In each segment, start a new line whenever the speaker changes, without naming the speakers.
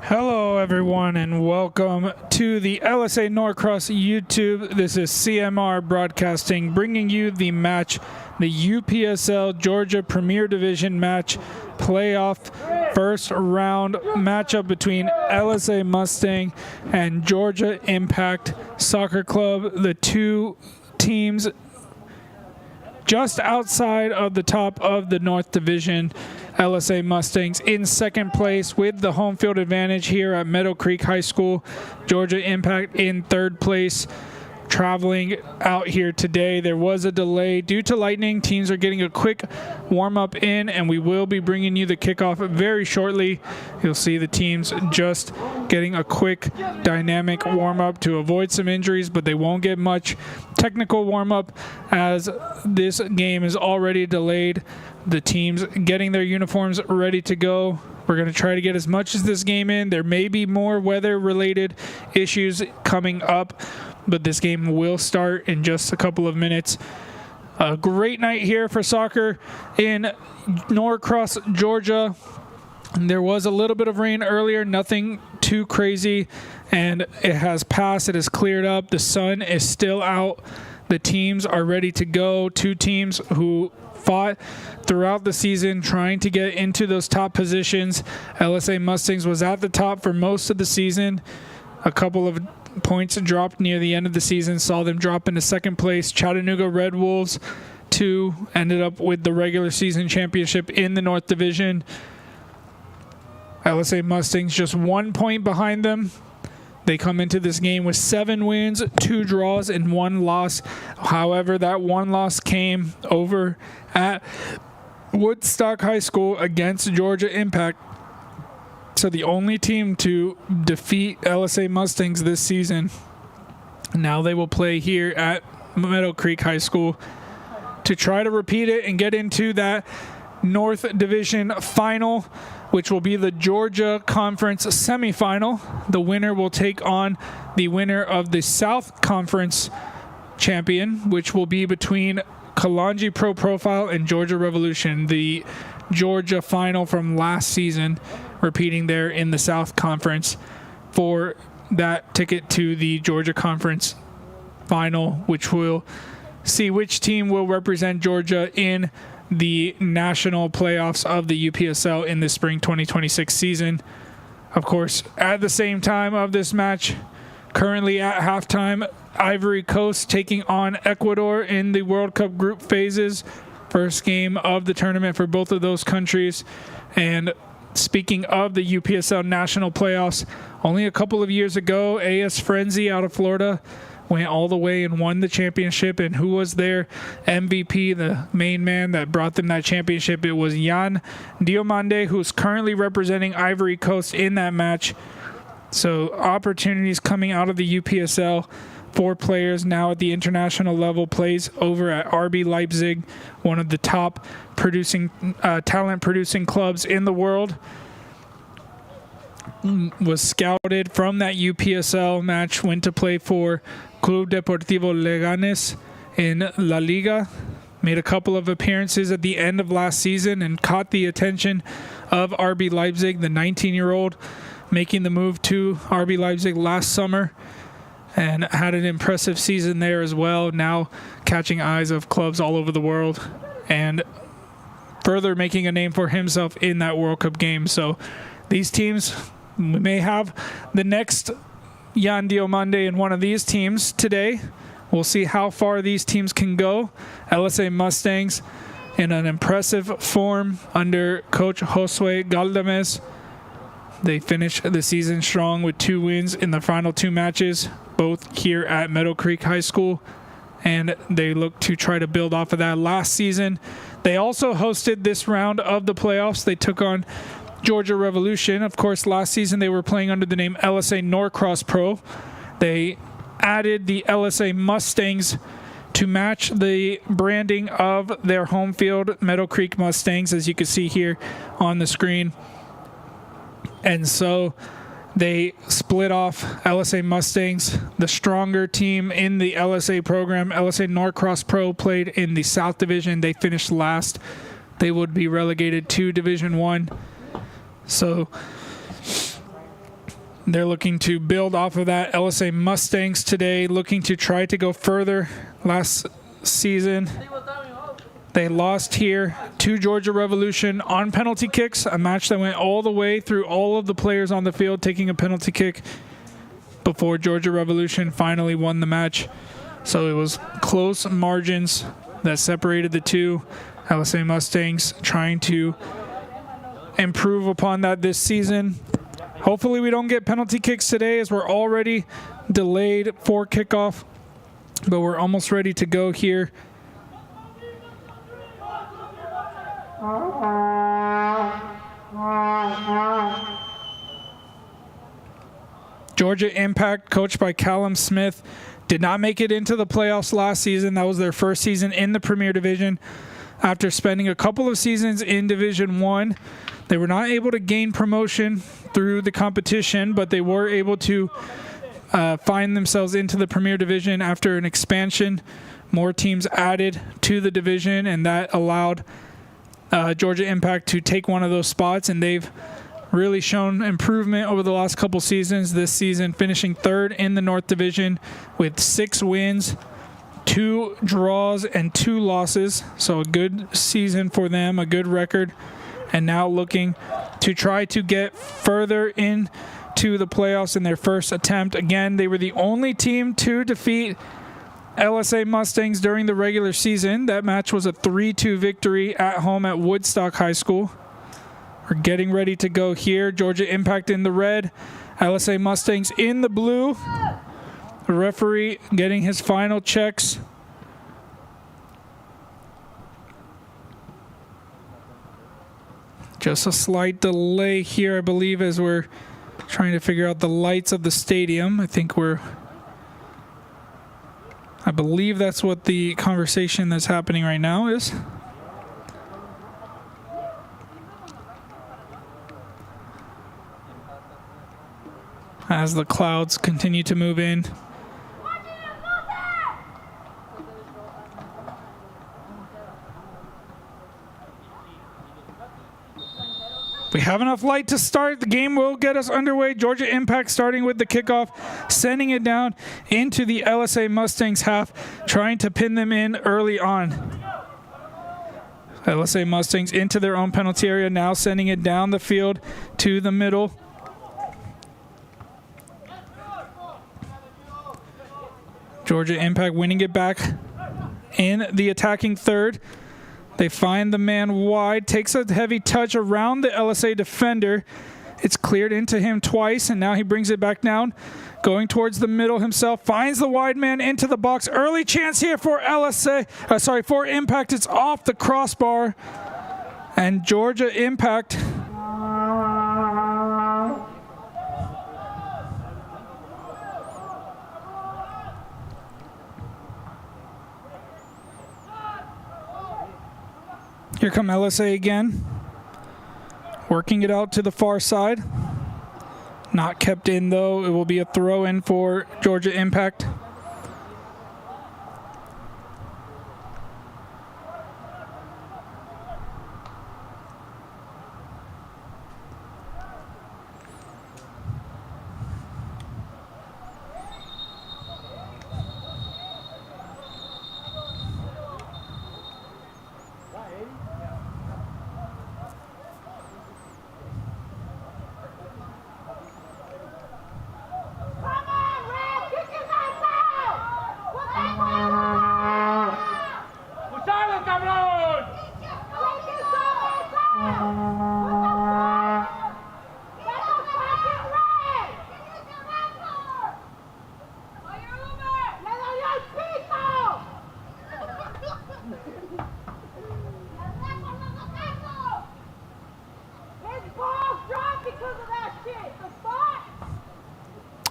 Hello everyone and welcome to the LSA Norcross YouTube. This is CMR Broadcasting bringing you the match, the UPSL Georgia Premier Division match, playoff first round matchup between LSA Mustang and Georgia Impact Soccer Club. The two teams just outside of the top of the North Division. LSA Mustangs in second place with the home field advantage here at Meadowcreek High School. Georgia Impact in third place, traveling out here today. There was a delay due to lightning. Teams are getting a quick warm-up in, and we will be bringing you the kickoff very shortly. You'll see the teams just getting a quick dynamic warm-up to avoid some injuries, but they won't get much technical warm-up as this game is already delayed. The teams getting their uniforms ready to go. We're going to try to get as much as this game in. There may be more weather-related issues coming up, but this game will start in just a couple of minutes. A great night here for soccer in Norcross, Georgia. There was a little bit of rain earlier, nothing too crazy, and it has passed. It has cleared up. The sun is still out. The teams are ready to go. Two teams who fought throughout the season trying to get into those top positions. LSA Mustangs was at the top for most of the season. A couple of points dropped near the end of the season saw them drop into second place. Chattanooga Red Wolves 2 ended up with the regular season championship in the North Division. LSA Mustangs just 1 point behind them. They come into this game with 7 wins, 2 draws, and 1 loss. However, that 1 loss came over at Woodstock High School against Georgia Impact. So the only team to defeat LSA Mustangs this season. Now they will play here at Meadowcreek High School to try to repeat it and get into that North Division final, which will be the Georgia Conference semifinal. The winner will take on the winner of the South Conference champion, which will be between Kalanji Pro Profile and Georgia Revolution, the Georgia final from last season, repeating there in the South Conference for that ticket to the Georgia Conference final, which will see which team will represent Georgia in the national playoffs of the UPSL in the spring 2026 season. Of course, at the same time of this match, currently at halftime, Ivory Coast taking on Ecuador in the World Cup group phases. First game of the tournament for both of those countries. And speaking of the UPSL national playoffs, only a couple of years ago, AS Frenzy out of Florida went all the way and won the championship. And who was their MVP, the main man that brought them that championship? It was Jan Diomande, who's currently representing Ivory Coast in that match. So opportunities coming out of the UPSL for players now at the international level. Plays over at RB Leipzig, one of the top talent producing clubs in the world. Was scouted from that UPSL match, went to play for Club Deportivo Leganes in La Liga. Made a couple of appearances at the end of last season and caught the attention of RB Leipzig, the 19-year-old, making the move to RB Leipzig last summer and had an impressive season there as well. Now catching eyes of clubs all over the world and further making a name for himself in that World Cup game. So these teams, we may have the next Jan Diomande in one of these teams today. We'll see how far these teams can go. LSA Mustangs in an impressive form under coach Josue Galdames. They finished the season strong with 2 wins in the final 2 matches, both here at Meadowcreek High School, and they look to try to build off of that last season. They also hosted this round of the playoffs. They took on Georgia Revolution. Of course, last season they were playing under the name LSA Norcross Pro. They added the LSA Mustangs to match the branding of their home field, Meadowcreek Mustangs, as you can see here on the screen. And so they split off LSA Mustangs, the stronger team in the LSA program. LSA Norcross Pro played in the South Division. They finished last. They would be relegated to Division 1. So They're looking to build off of that. LSA Mustangs today looking to try to go further. Last season, they lost here to Georgia Revolution on penalty kicks, a match that went all the way through all of the players on the field taking a penalty kick before Georgia Revolution finally won the match. So it was close margins that separated the two. LSA Mustangs trying to improve upon that this season. Hopefully we don't get penalty kicks today as we're already delayed for kickoff, but we're almost ready to go here. Georgia Impact, coached by Callum Smith, did not make it into the playoffs last season. That was their first season in the Premier Division. After spending a couple of seasons in Division 1, they were not able to gain promotion through the competition, but they were able to find themselves into the Premier Division after an expansion. More teams added to the division, and that allowed Georgia Impact to take one of those spots, and they've really shown improvement over the last couple seasons. This season finishing third in the North Division with 6 wins, 2 draws, and 2 losses. So a good season for them, a good record. And now looking to try to get further into the playoffs in their first attempt. Again, they were the only team to defeat LSA Mustangs during the regular season. That match was a 3-2 victory at home at Woodstock High School. We're getting ready to go here. Georgia Impact in the red, LSA Mustangs in the blue. The referee getting his final checks. Just a slight delay here, I believe, as we're trying to figure out the lights of the stadium. I believe that's what the conversation that's happening right now is. As the clouds continue to move in. We have enough light to start. The game will get us underway. Georgia Impact starting with the kickoff, sending it down into the LSA Mustangs half, trying to pin them in early on. LSA Mustangs into their own penalty area, now sending it down the field to the middle. Georgia Impact winning it back in the attacking third. They find the man wide, takes a heavy touch around the LSA defender. It's cleared into him twice, and now he brings it back down, going towards the middle himself, finds the wide man into the box. Early chance here for for Impact. It's off the crossbar, and Georgia Impact here come LSA again, working it out to the far side. Not kept in, though. It will be a throw-in for Georgia Impact.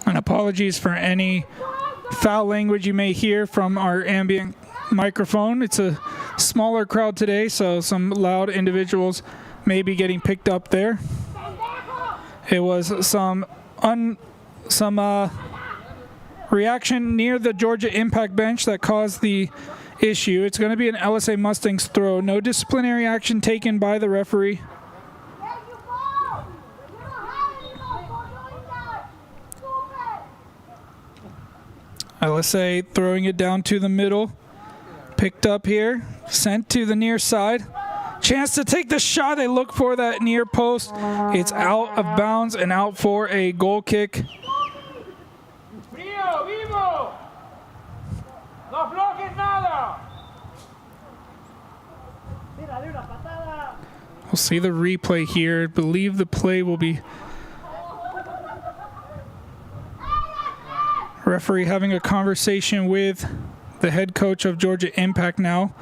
And apologies for any foul language you may hear from our ambient microphone. It's a smaller crowd today, so some loud individuals may be getting picked up there. It was some reaction near the Georgia Impact bench that caused the issue. It's going to be an LSA Mustangs throw. No disciplinary action taken by the referee. LSA throwing it down to the middle. Picked up here, sent to the near side. Chance to take the shot. They look for that near post. It's out of bounds and out for a goal kick. We'll see the replay here. I believe the play will be referee having a conversation with the head coach of Georgia Impact now.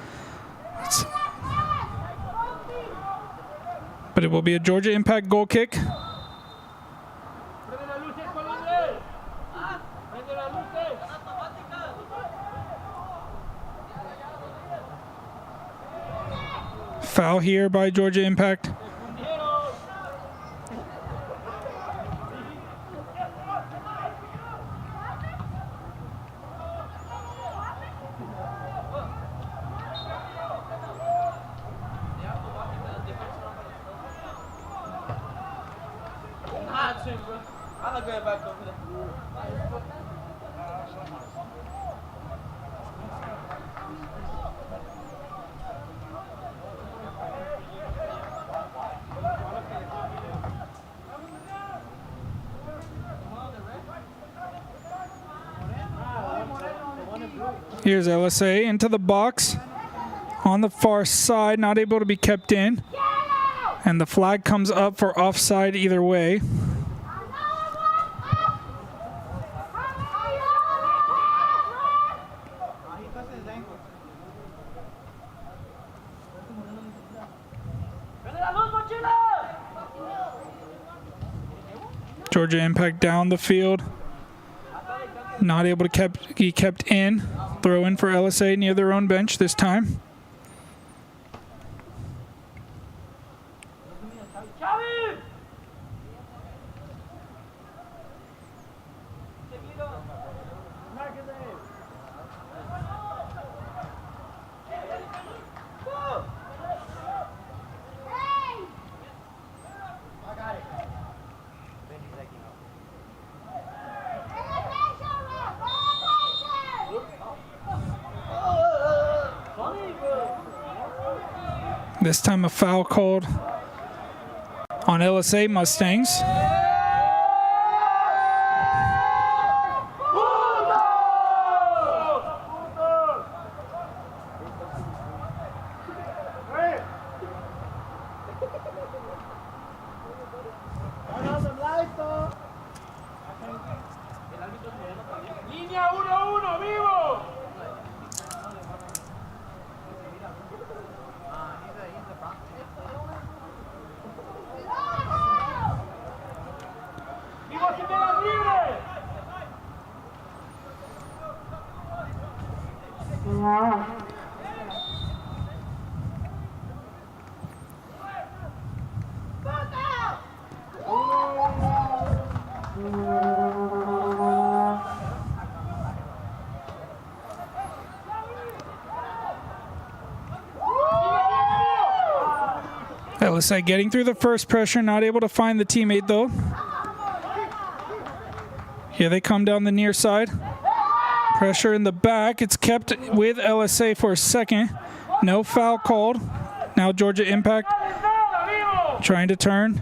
But it will be a Georgia Impact goal kick. Foul here by Georgia Impact. Here's LSA into the box on the far side, not able to be kept in. And the flag comes up for offside either way. Georgia Impact down the field. Not able to be kept in. Throw in for LSA near their own bench this time. This time a foul called on LSA Mustangs. LSA getting through the first pressure, not able to find the teammate though. Here they come down the near side. Pressure in the back. It's kept with LSA for a second. No foul called. Now Georgia Impact trying to turn.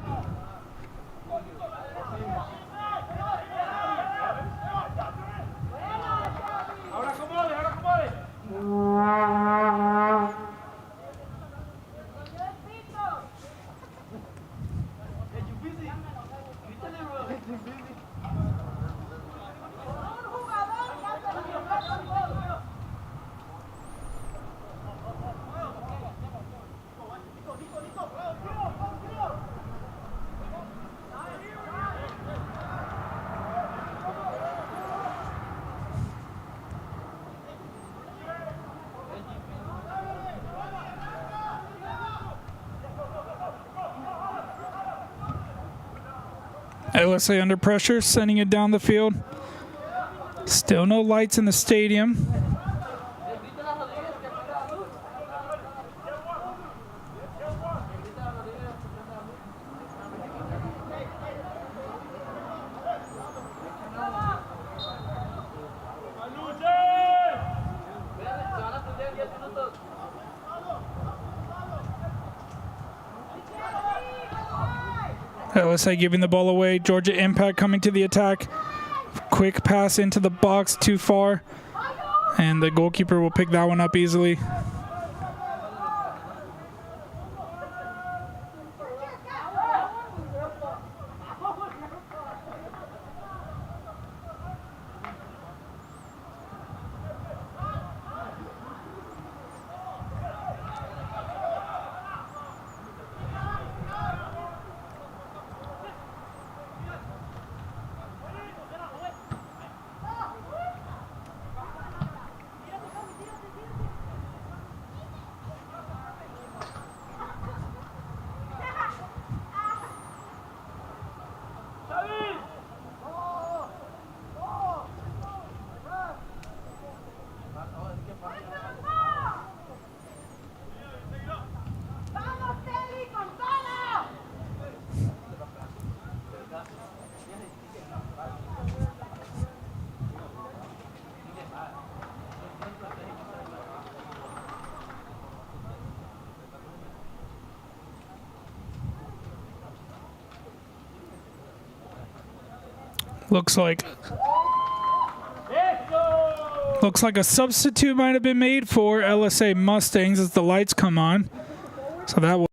LSA under pressure, sending it down the field. Still no lights in the stadium. LSA giving the ball away. Georgia Impact coming to the attack. Quick pass into the box, too far. And the goalkeeper will pick that one up easily. Looks like a substitute might have been made for LSA Mustangs as the lights come on. So that will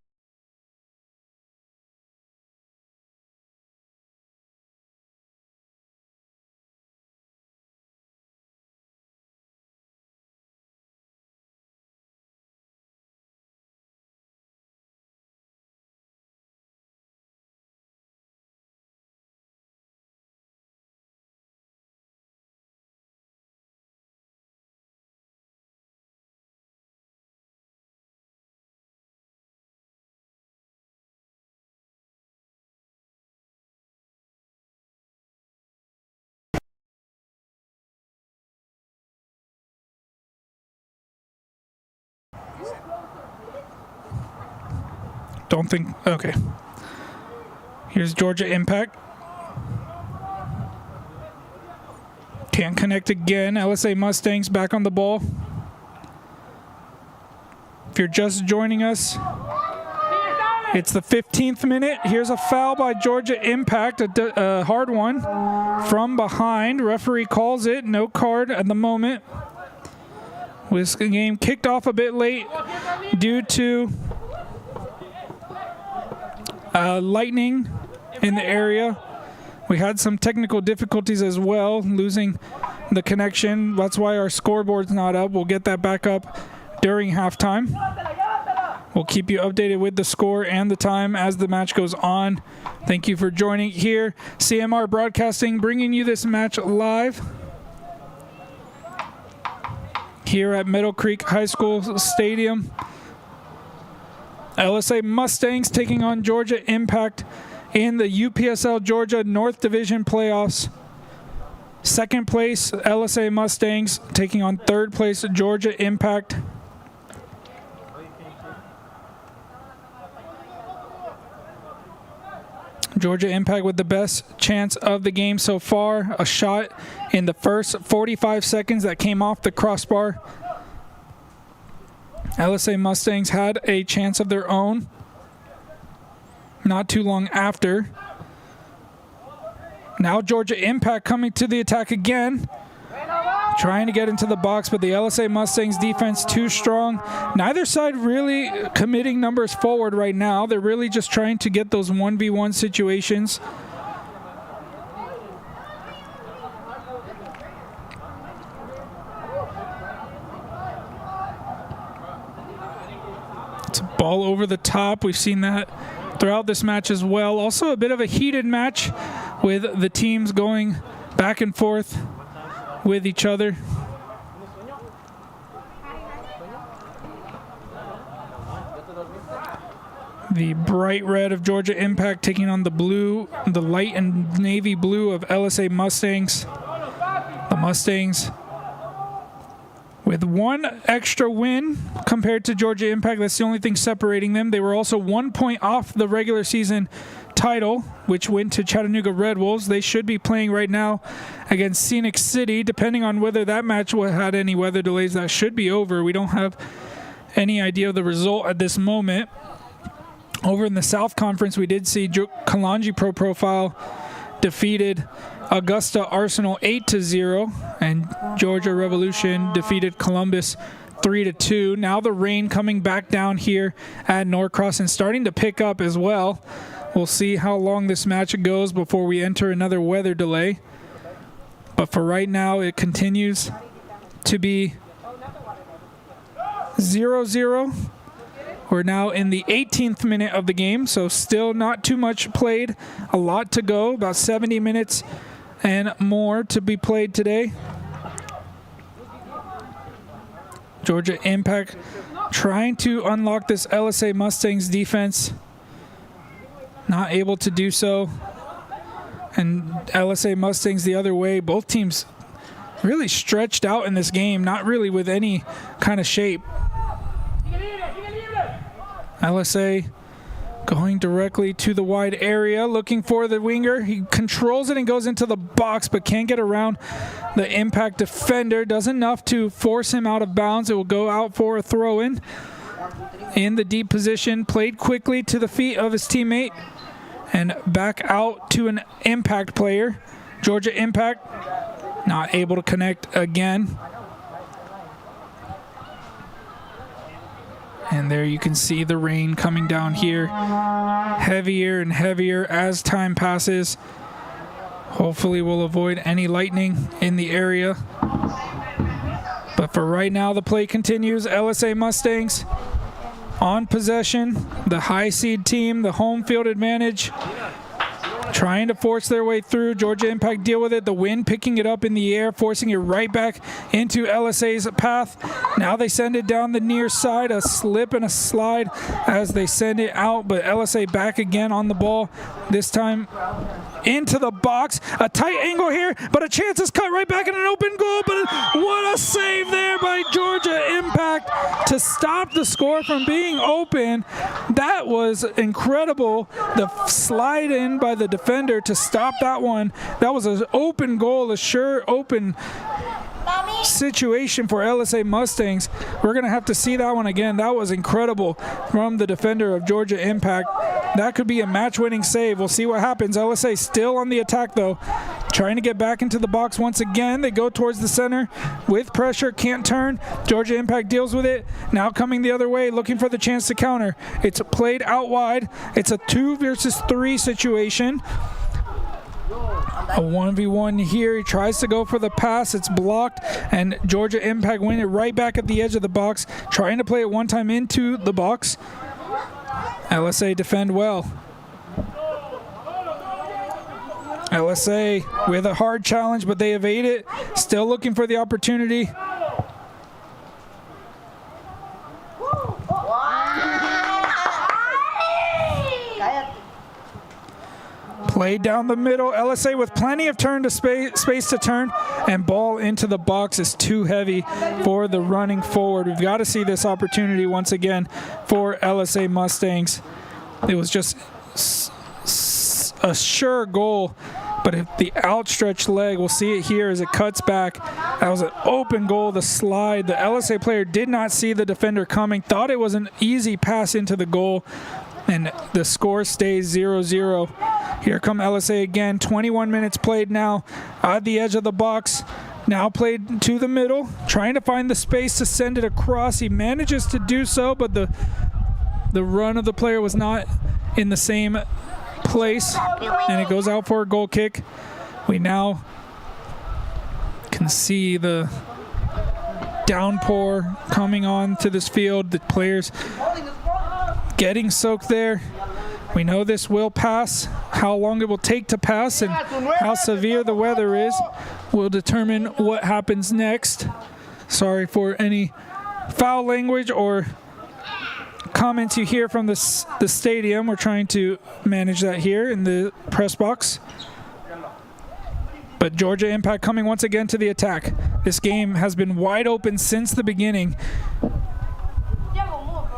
don't think, okay. Here's Georgia Impact. Can't connect again. LSA Mustangs back on the ball. If you're just joining us, it's the 15th minute. Here's a foul by Georgia Impact, a hard one from behind. Referee calls it, no card at the moment. This game kicked off a bit late due to lightning in the area. We had some technical difficulties as well, losing the connection. That's why our scoreboard's not up. We'll get that back up during halftime. We'll keep you updated with the score and the time as the match goes on. Thank you for joining here. CMR Broadcasting bringing you this match live here at Meadowcreek High School Stadium. LSA Mustangs taking on Georgia Impact in the UPSL Georgia North Division playoffs. Second place, LSA Mustangs taking on third place, Georgia Impact. Georgia Impact with the best chance of the game so far. A shot in the first 45 seconds that came off the crossbar. LSA Mustangs had a chance of their own not too long after. Now Georgia Impact coming to the attack again. Trying to get into the box, but the LSA Mustangs defense too strong. Neither side really committing numbers forward right now. They're really just trying to get those 1v1 situations. It's a ball over the top. We've seen that throughout this match as well. Also a bit of a heated match with the teams going back and forth with each other. The bright red of Georgia Impact taking on the blue, the light and navy blue of LSA Mustangs. The Mustangs with one extra win compared to Georgia Impact. That's the only thing separating them. They were also 1 point off the regular season title, which went to Chattanooga Red Wolves. They should be playing right now against Scenic City. Depending on whether that match had any weather delays, that should be over. We don't have any idea of the result at this moment. Over in the South Conference, we did see Kalanji Pro Profile defeated Augusta Arsenal 8-0, and Georgia Revolution defeated Columbus 3-2. Now the rain coming back down here at Norcross and starting to pick up as well. We'll see how long this match goes before we enter another weather delay. But for right now, it continues to be 0-0. We're now in the 18th minute of the game, so still not too much played. A lot to go, about 70 minutes and more to be played today. Georgia Impact trying to unlock this LSA Mustangs defense. Not able to do so. And LSA Mustangs the other way. Both teams really stretched out in this game, not really with any kind of shape. LSA going directly to the wide area, looking for the winger. He controls it and goes into the box, but can't get around the Impact defender. Does enough to force him out of bounds. It will go out for a throw-in. In the deep position, played quickly to the feet of his teammate, and back out to an Impact player. Georgia Impact not able to connect again. And there you can see the rain coming down here, heavier and heavier as time passes. Hopefully we'll avoid any lightning in the area. But for right now, the play continues. LSA Mustangs on possession, the high seed team, the home field advantage, trying to force their way through. Georgia Impact deal with it. The wind picking it up in the air, forcing it right back into LSA's path. Now they send it down the near side, a slip and a slide as they send it out, but LSA back again on the ball. This time into the box. A tight angle here, but a chance is cut right back in an open goal. But what a save there by Georgia Impact to stop the score from being open. That was incredible. The slide in by the defender to stop that one. That was an open goal, a sure open situation for LSA Mustangs. We're going to have to see that one again. That was incredible from the defender of Georgia Impact. That could be a match-winning save. We'll see what happens. LSA still on the attack, though. Trying to get back into the box once again. They go towards the center with pressure. Can't turn. Georgia Impact deals with it. Now coming the other way, looking for the chance to counter. It's played out wide. It's a 2 versus 3 situation. A 1v1 here. He tries to go for the pass. It's blocked, and Georgia Impact win it right back at the edge of the box, trying to play it one time into the box. LSA defend well. LSA with a hard challenge, but they evade it. Still looking for the opportunity. Played down the middle. LSA with plenty of turn to space to turn, and ball into the box is too heavy for the running forward. We've got to see this opportunity once again for LSA Mustangs. It was just a sure goal, but if the outstretched leg, we'll see it here as it cuts back. That was an open goal, the slide. The LSA player did not see the defender coming, thought it was an easy pass into the goal, and the score stays 0-0. Here come LSA again. 21 minutes played now at the edge of the box. Now played to the middle, trying to find the space to send it across. He manages to do so, but the run of the player was not in the same place, and it goes out for a goal kick. We now can see the downpour coming on to this field. The players getting soaked there. We know this will pass. How long it will take to pass and how severe the weather is will determine what happens next. Sorry for any foul language or comments you hear from the stadium. We're trying to manage that here in the press box. But Georgia Impact coming once again to the attack. This game has been wide open since the beginning.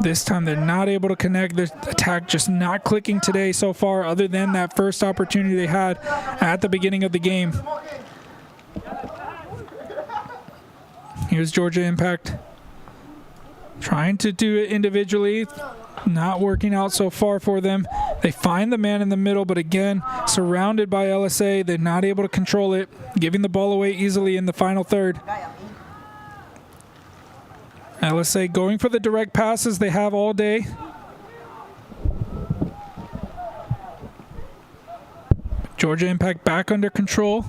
This time they're not able to connect. The attack just not clicking today so far, other than that first opportunity they had at the beginning of the game. Here's Georgia Impact trying to do it individually. Not working out so far for them. They find the man in the middle, but again, surrounded by LSA. They're not able to control it, giving the ball away easily in the final third. LSA going for the direct passes they have all day. Georgia Impact back under control.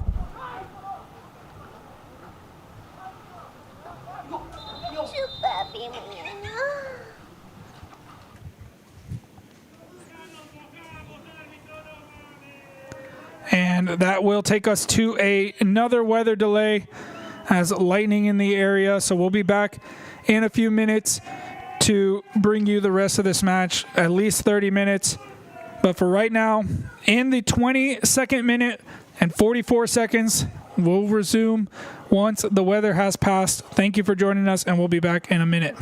And that will take us to another weather delay as lightning in the area. So we'll be back in a few minutes to bring you the rest of this match, at least 30 minutes. But for right now, in the 22nd minute and 44 seconds, we'll resume once the weather has passed. Thank you for joining us, and we'll be back in a minute.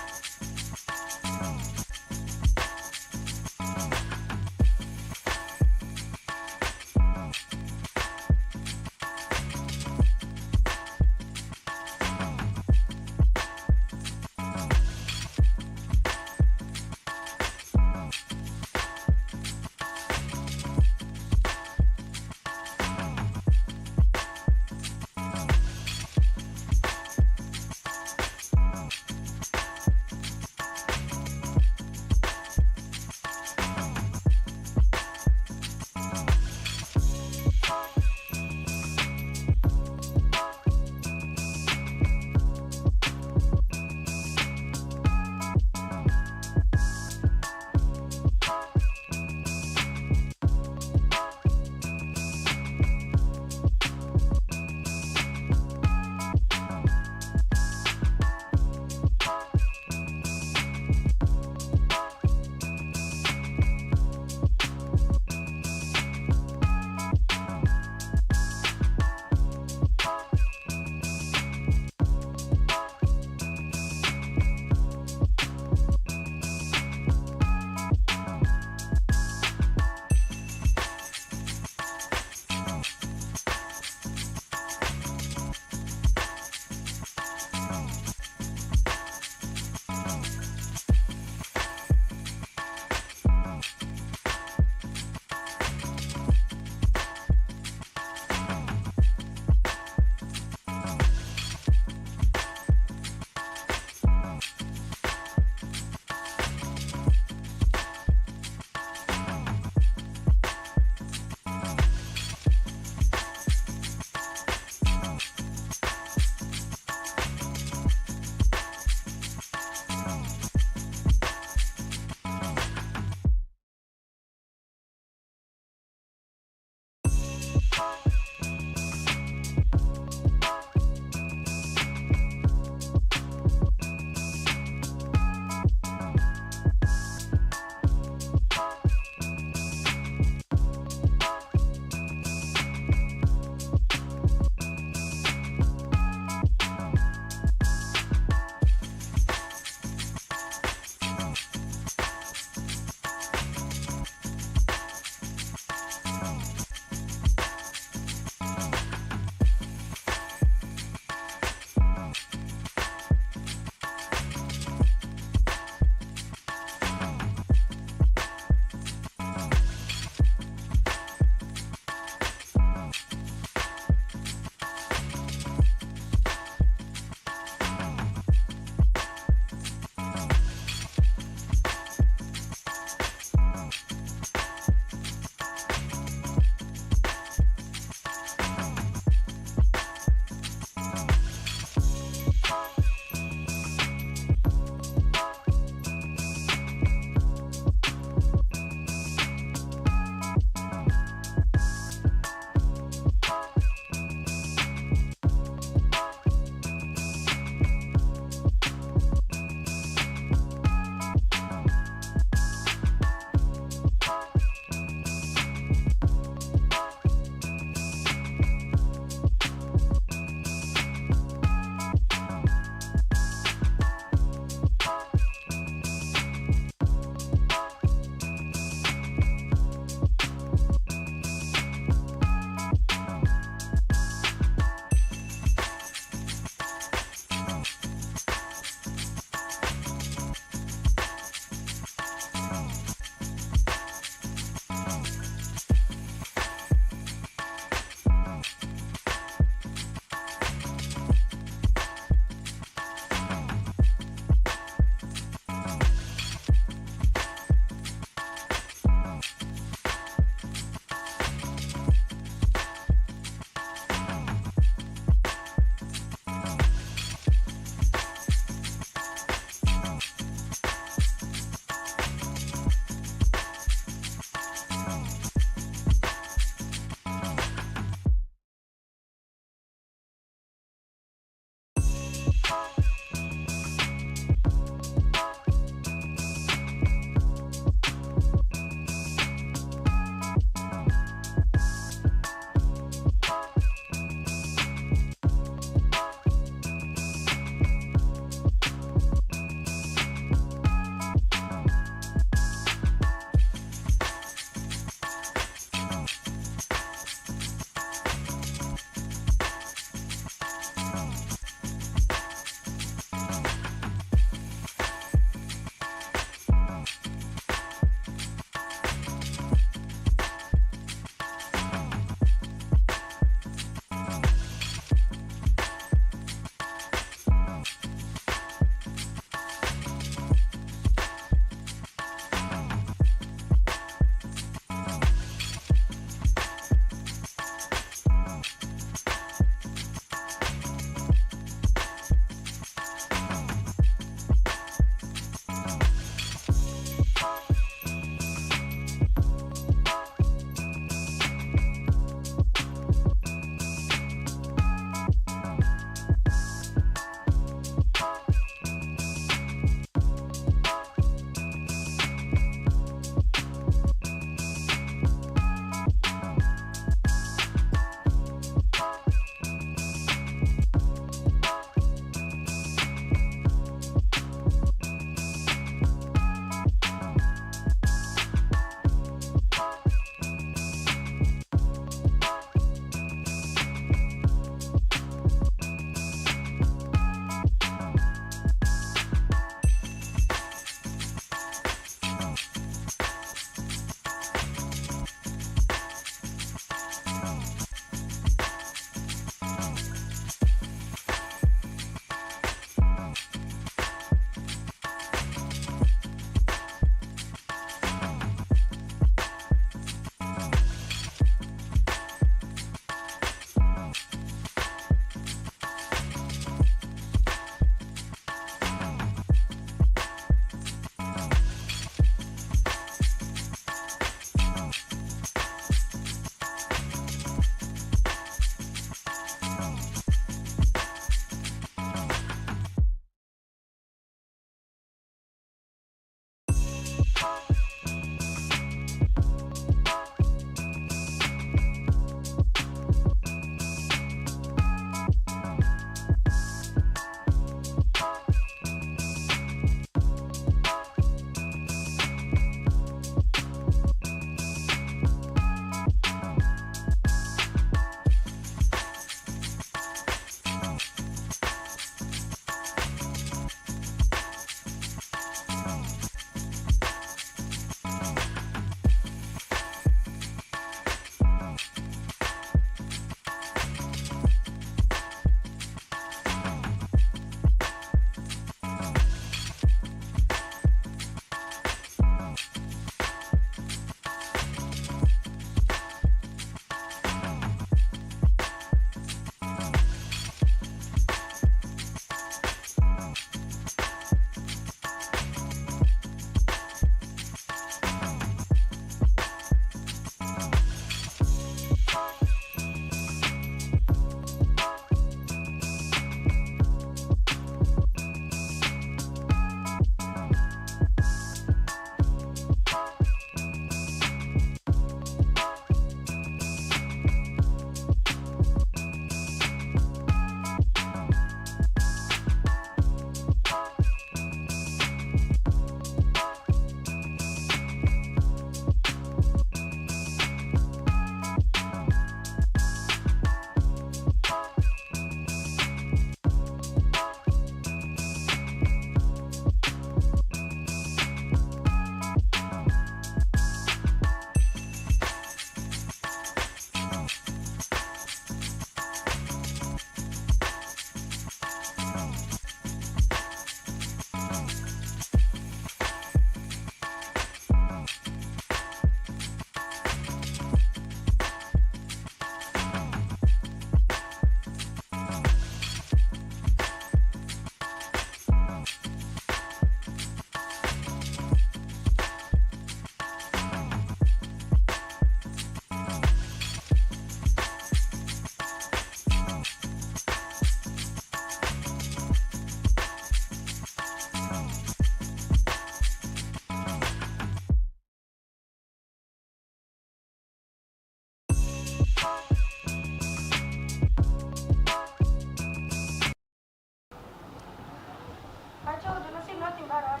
I told you, I see nothing better.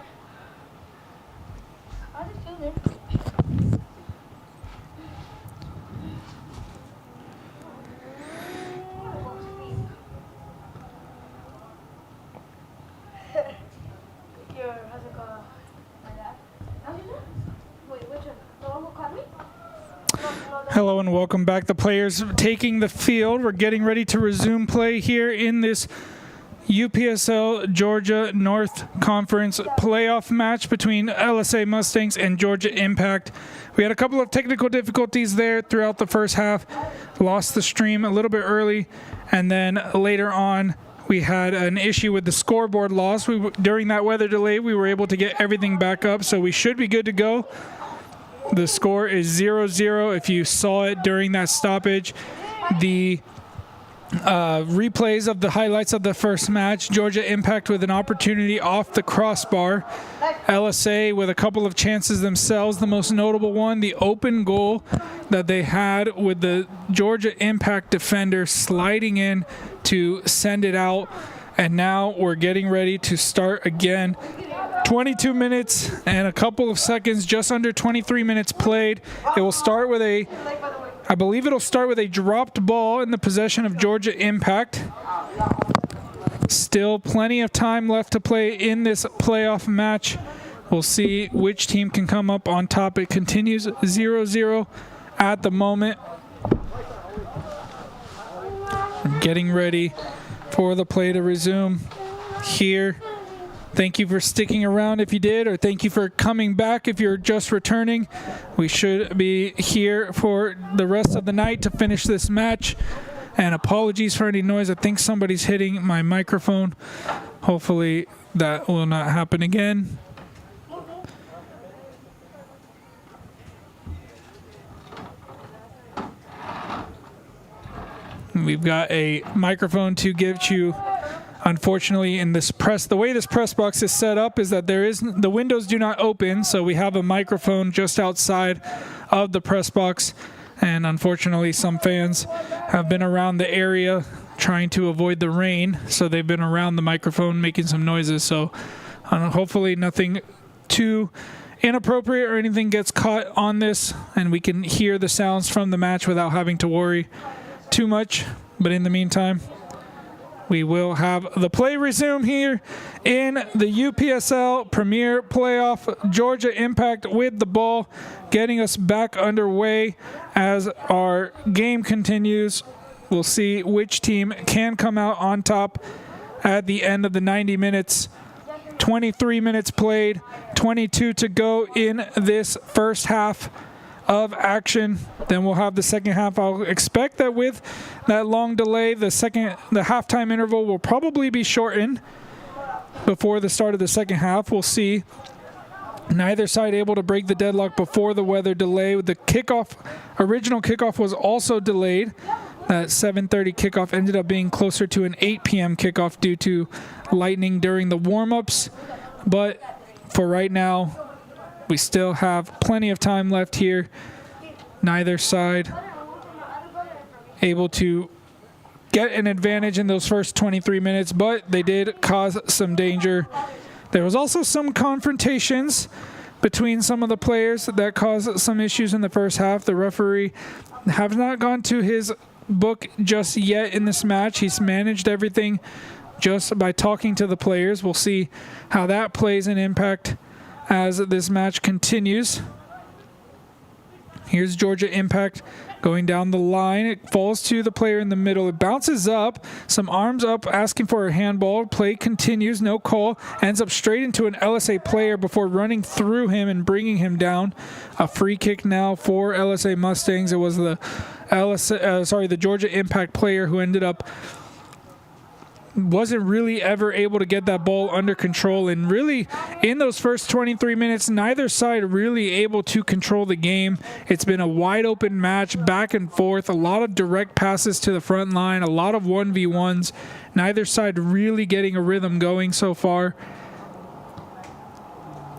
I just feel it.
Hello and welcome back. The players taking the field. We're getting ready to resume play here in this UPSL Georgia North Conference playoff match between LSA Mustangs and Georgia Impact. We had a couple of technical difficulties there throughout the first half. Lost the stream a little bit early, and then later on we had an issue with the scoreboard loss. During that weather delay, we were able to get everything back up, so we should be good to go. The score is 0-0. If you saw it during that stoppage, the replays of the highlights of the first match, Georgia Impact with an opportunity off the crossbar. LSA with a couple of chances themselves. The most notable one, the open goal that they had with the Georgia Impact defender sliding in to send it out. And now we're getting ready to start again. 22 minutes and a couple of seconds, just under 23 minutes played. It will start with I believe it'll start with a dropped ball in the possession of Georgia Impact. Still plenty of time left to play in this playoff match. We'll see which team can come up on top. It continues 0-0 at the moment. Getting ready for the play to resume here. Thank you for sticking around if you did, or thank you for coming back if you're just returning. We should be here for the rest of the night to finish this match. And apologies for any noise. I think somebody's hitting my microphone. Hopefully that will not happen again. We've got a microphone to give you. Unfortunately, in this the way this press box is set up is that the windows do not open, so we have a microphone just outside of the press box. And unfortunately, some fans have been around the area trying to avoid the rain, so they've been around the microphone making some noises. So hopefully nothing too inappropriate or anything gets caught on this, and we can hear the sounds from the match without having to worry too much. But in the meantime, we will have the play resume here in the UPSL Premier Playoff. Georgia Impact with the ball, getting us back underway as our game continues. We'll see which team can come out on top at the end of the 90 minutes. 23 minutes played, 22 to go in this first half of action. Then we'll have the second half. I'll expect that with that long delay, the halftime interval will probably be shortened before the start of the second half. We'll see. Neither side able to break the deadlock before the weather delay. The original kickoff was also delayed. That 7:30 kickoff ended up being closer to an 8 p.m. kickoff due to lightning during the warm-ups. But for right now, we still have plenty of time left here. Neither side able to get an advantage in those first 23 minutes, but they did cause some danger. There was also some confrontations between some of the players that caused some issues in the first half. The referee has not gone to his book just yet in this match. He's managed everything just by talking to the players. We'll see how that plays an impact as this match continues. Here's Georgia Impact going down the line. It falls to the player in the middle. It bounces up, some arms up, asking for a handball. Play continues, no call. Ends up straight into an LSA player before running through him and bringing him down. A free kick now for LSA Mustangs. It was the Georgia Impact player who ended up wasn't really ever able to get that ball under control. And really, in those first 23 minutes, neither side really able to control the game. It's been a wide open match, back and forth, a lot of direct passes to the front line, a lot of 1v1s. Neither side really getting a rhythm going so far.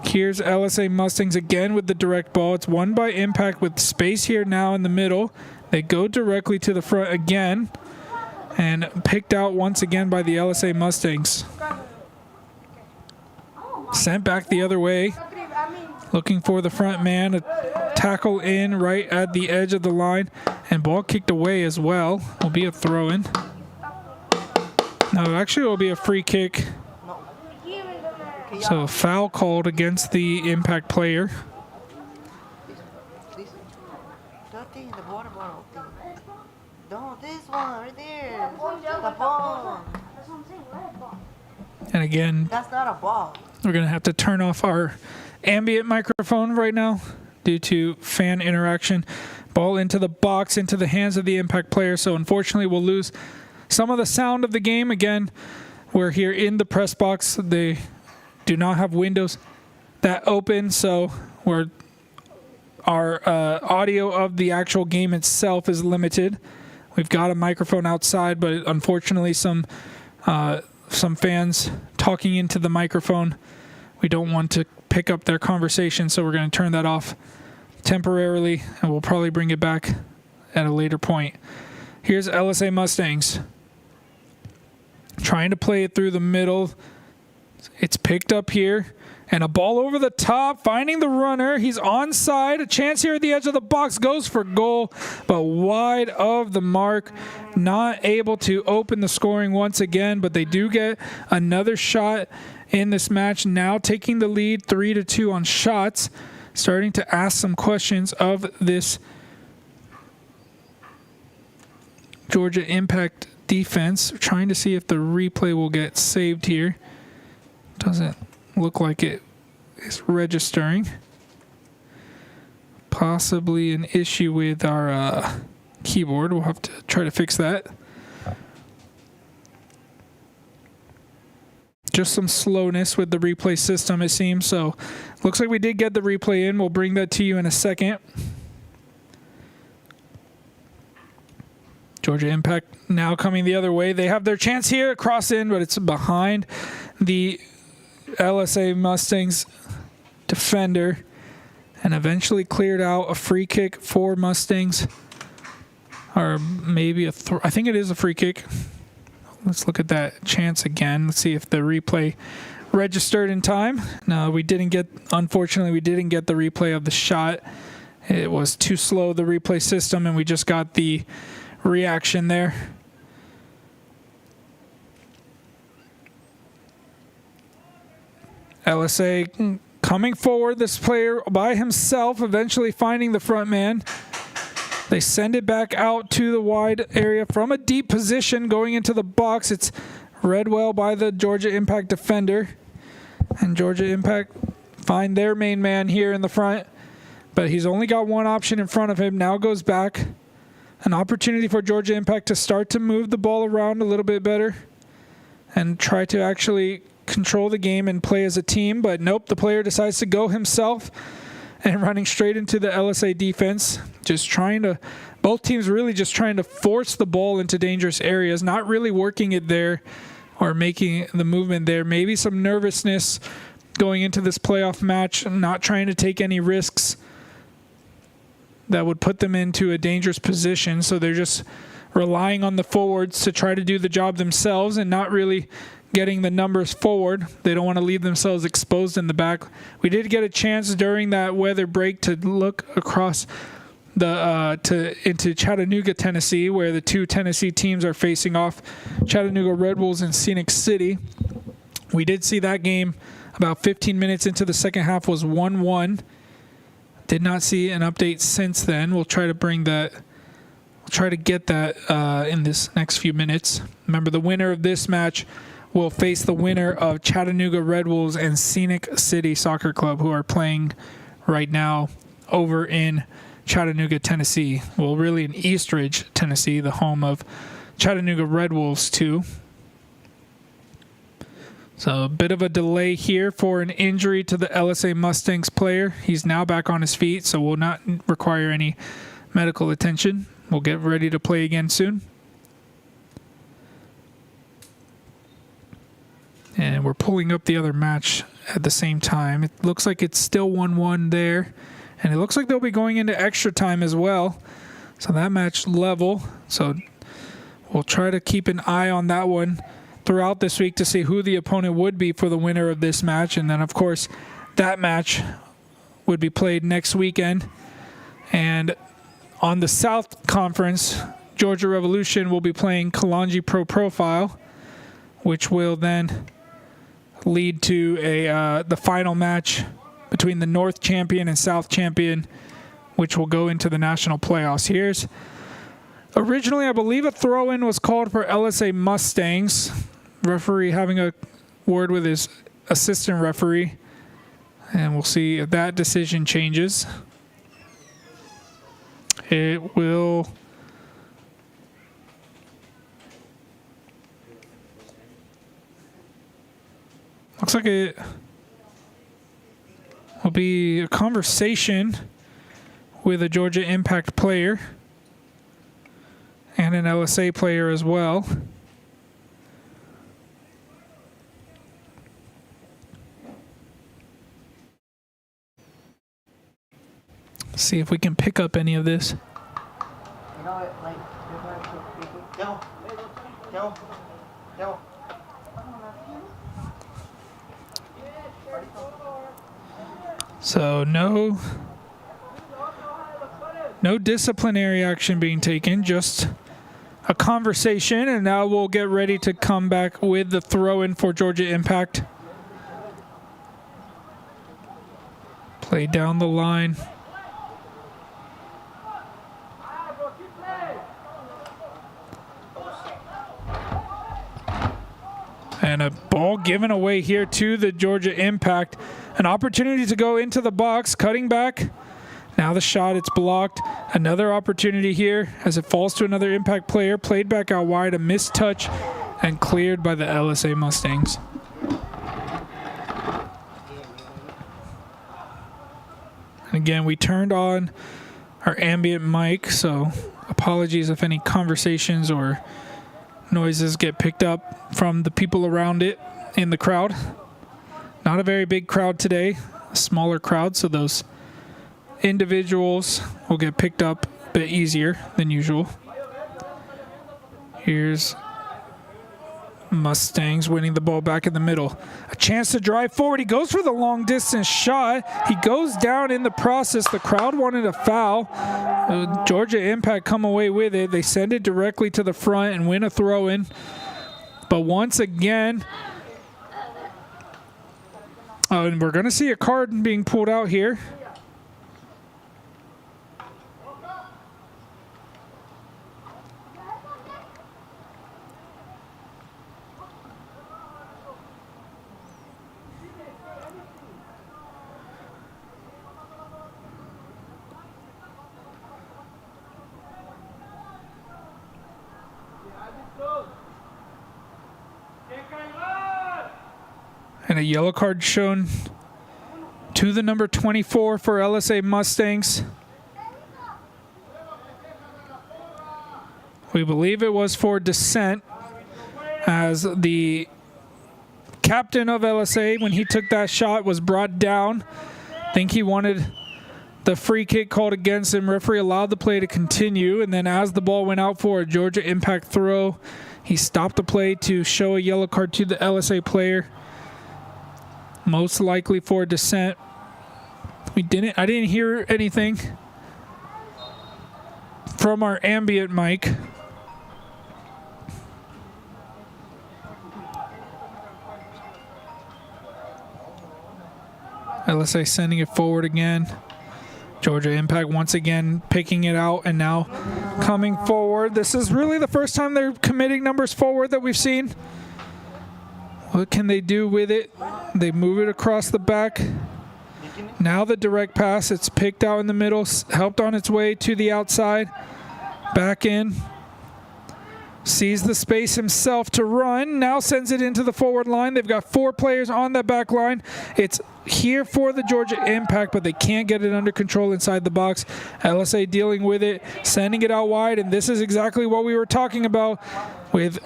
Here's LSA Mustangs again with the direct ball. It's won by Impact with space here now in the middle. They go directly to the front again, and picked out once again by the LSA Mustangs. Sent back the other way. Looking for the front man. A tackle in right at the edge of the line. And ball kicked away as well. Will be a throw-in. No, actually it will be a free kick. So a foul called against the Impact player.
That thing, the water bottle thing. No, this one right there. The ball.
And again,
That's not a ball.
we're going to have to turn off our ambient microphone right now due to fan interaction. Ball into the box, into the hands of the Impact player. So unfortunately, we'll lose some of the sound of the game. Again, we're here in the press box. They do not have windows that open, so our audio of the actual game itself is limited. We've got a microphone outside, but unfortunately some fans talking into the microphone, we don't want to pick up their conversation, so we're going to turn that off temporarily, and we'll probably bring it back at a later point. Here's LSA Mustangs trying to play it through the middle. It's picked up here, and a ball over the top, finding the runner. He's onside. A chance here at the edge of the box, goes for goal, but wide of the mark. Not able to open the scoring once again, but they do get another shot in this match. Now taking the lead 3-2 on shots. Starting to ask some questions of this Georgia Impact defense. Trying to see if the replay will get saved here. Doesn't look like it is registering. Possibly an issue with our keyboard. We'll have to try to fix that. Just some slowness with the replay system, it seems. So looks like we did get the replay in. We'll bring that to you in a second. Georgia Impact now coming the other way. They have their chance here, cross in, but it's behind the LSA Mustangs defender, and eventually cleared out. A free kick for Mustangs, or maybe I think it is a free kick. Let's look at that chance again. Let's see if the replay registered in time. No, unfortunately we didn't get the replay of the shot. It was too slow, the replay system, and we just got the reaction there. LSA coming forward, this player by himself, eventually finding the front man. They send it back out to the wide area from a deep position going into the box. It's read well by the Georgia Impact defender. And Georgia Impact find their main man here in the front. But he's only got one option in front of him. Now goes back. An opportunity for Georgia Impact to start to move the ball around a little bit better and try to actually control the game and play as a team. But nope, the player decides to go himself and running straight into the LSA defense. Both teams really just trying to force the ball into dangerous areas, not really working it there or making the movement there. Maybe some nervousness going into this playoff match, not trying to take any risks that would put them into a dangerous position. So they're just relying on the forwards to try to do the job themselves and not really getting the numbers forward. They don't want to leave themselves exposed in the back. We did get a chance during that weather break to look across into Chattanooga, Tennessee, where the two Tennessee teams are facing off, Chattanooga Red Wolves and Scenic City. We did see that game about 15 minutes into the second half was 1-1. Did not see an update since then. We'll try to get that in this next few minutes. Remember, the winner of this match will face the winner of Chattanooga Red Wolves and Scenic City Soccer Club, who are playing right now over in Chattanooga, Tennessee. Well, really in Eastridge, Tennessee, the home of Chattanooga Red Wolves too. So a bit of a delay here for an injury to the LSA Mustangs player. He's now back on his feet, so will not require any medical attention. We'll get ready to play again soon. And we're pulling up the other match at the same time. It looks like it's still 1-1 there. And it looks like they'll be going into extra time as well. So that match level. So we'll try to keep an eye on that one throughout this week to see who the opponent would be for the winner of this match. And then, of course, that match would be played next weekend. And on the South Conference, Georgia Revolution will be playing Kalanji Pro Profile, which will then lead to the final match between the North champion and South champion, which will go into the national playoffs. Originally, I believe a throw-in was called for LSA Mustangs. Referee having a word with his assistant referee, and we'll see if that decision changes. It will... Looks like it will be a conversation with a Georgia Impact player and an LSA player as well. See if we can pick up any of this.
You know, like, go.
So no disciplinary action being taken, just a conversation, and now we'll get ready to come back with the throw-in for Georgia Impact. Play down the line. And a ball given away here to the Georgia Impact. An opportunity to go into the box, cutting back. Now the shot, it's blocked. Another opportunity here as it falls to another Impact player. Played back out wide, a missed touch, and cleared by the LSA Mustangs. And again, we turned on our ambient mic, so apologies if any conversations or noises get picked up from the people around it in the crowd. Not a very big crowd today, a smaller crowd, so those individuals will get picked up a bit easier than usual. Here's Mustangs winning the ball back in the middle. A chance to drive forward. He goes for the long distance shot. He goes down in the process. The crowd wanted a foul. Georgia Impact come away with it. They send it directly to the front and win a throw-in. But once again, and we're going to see a card being pulled out here. And a yellow card shown to the number 24 for LSA Mustangs. We believe it was for dissent, as the captain of LSA, when he took that shot, was brought down. I think he wanted the free kick called against him. Referee allowed the play to continue, and then as the ball went out for a Georgia Impact throw, he stopped the play to show a yellow card to the LSA player. Most likely for dissent. I didn't hear anything from our ambient mic. LSA sending it forward again. Georgia Impact once again picking it out and now coming forward. This is really the first time they're committing numbers forward that we've seen. What can they do with it? They move it across the back. Now the direct pass. It's picked out in the middle, helped on its way to the outside. Back in. Sees the space himself to run. Now sends it into the forward line. They've got 4 players on that back line. It's here for the Georgia Impact, but they can't get it under control inside the box. LSA dealing with it, sending it out wide, and this is exactly what we were talking about with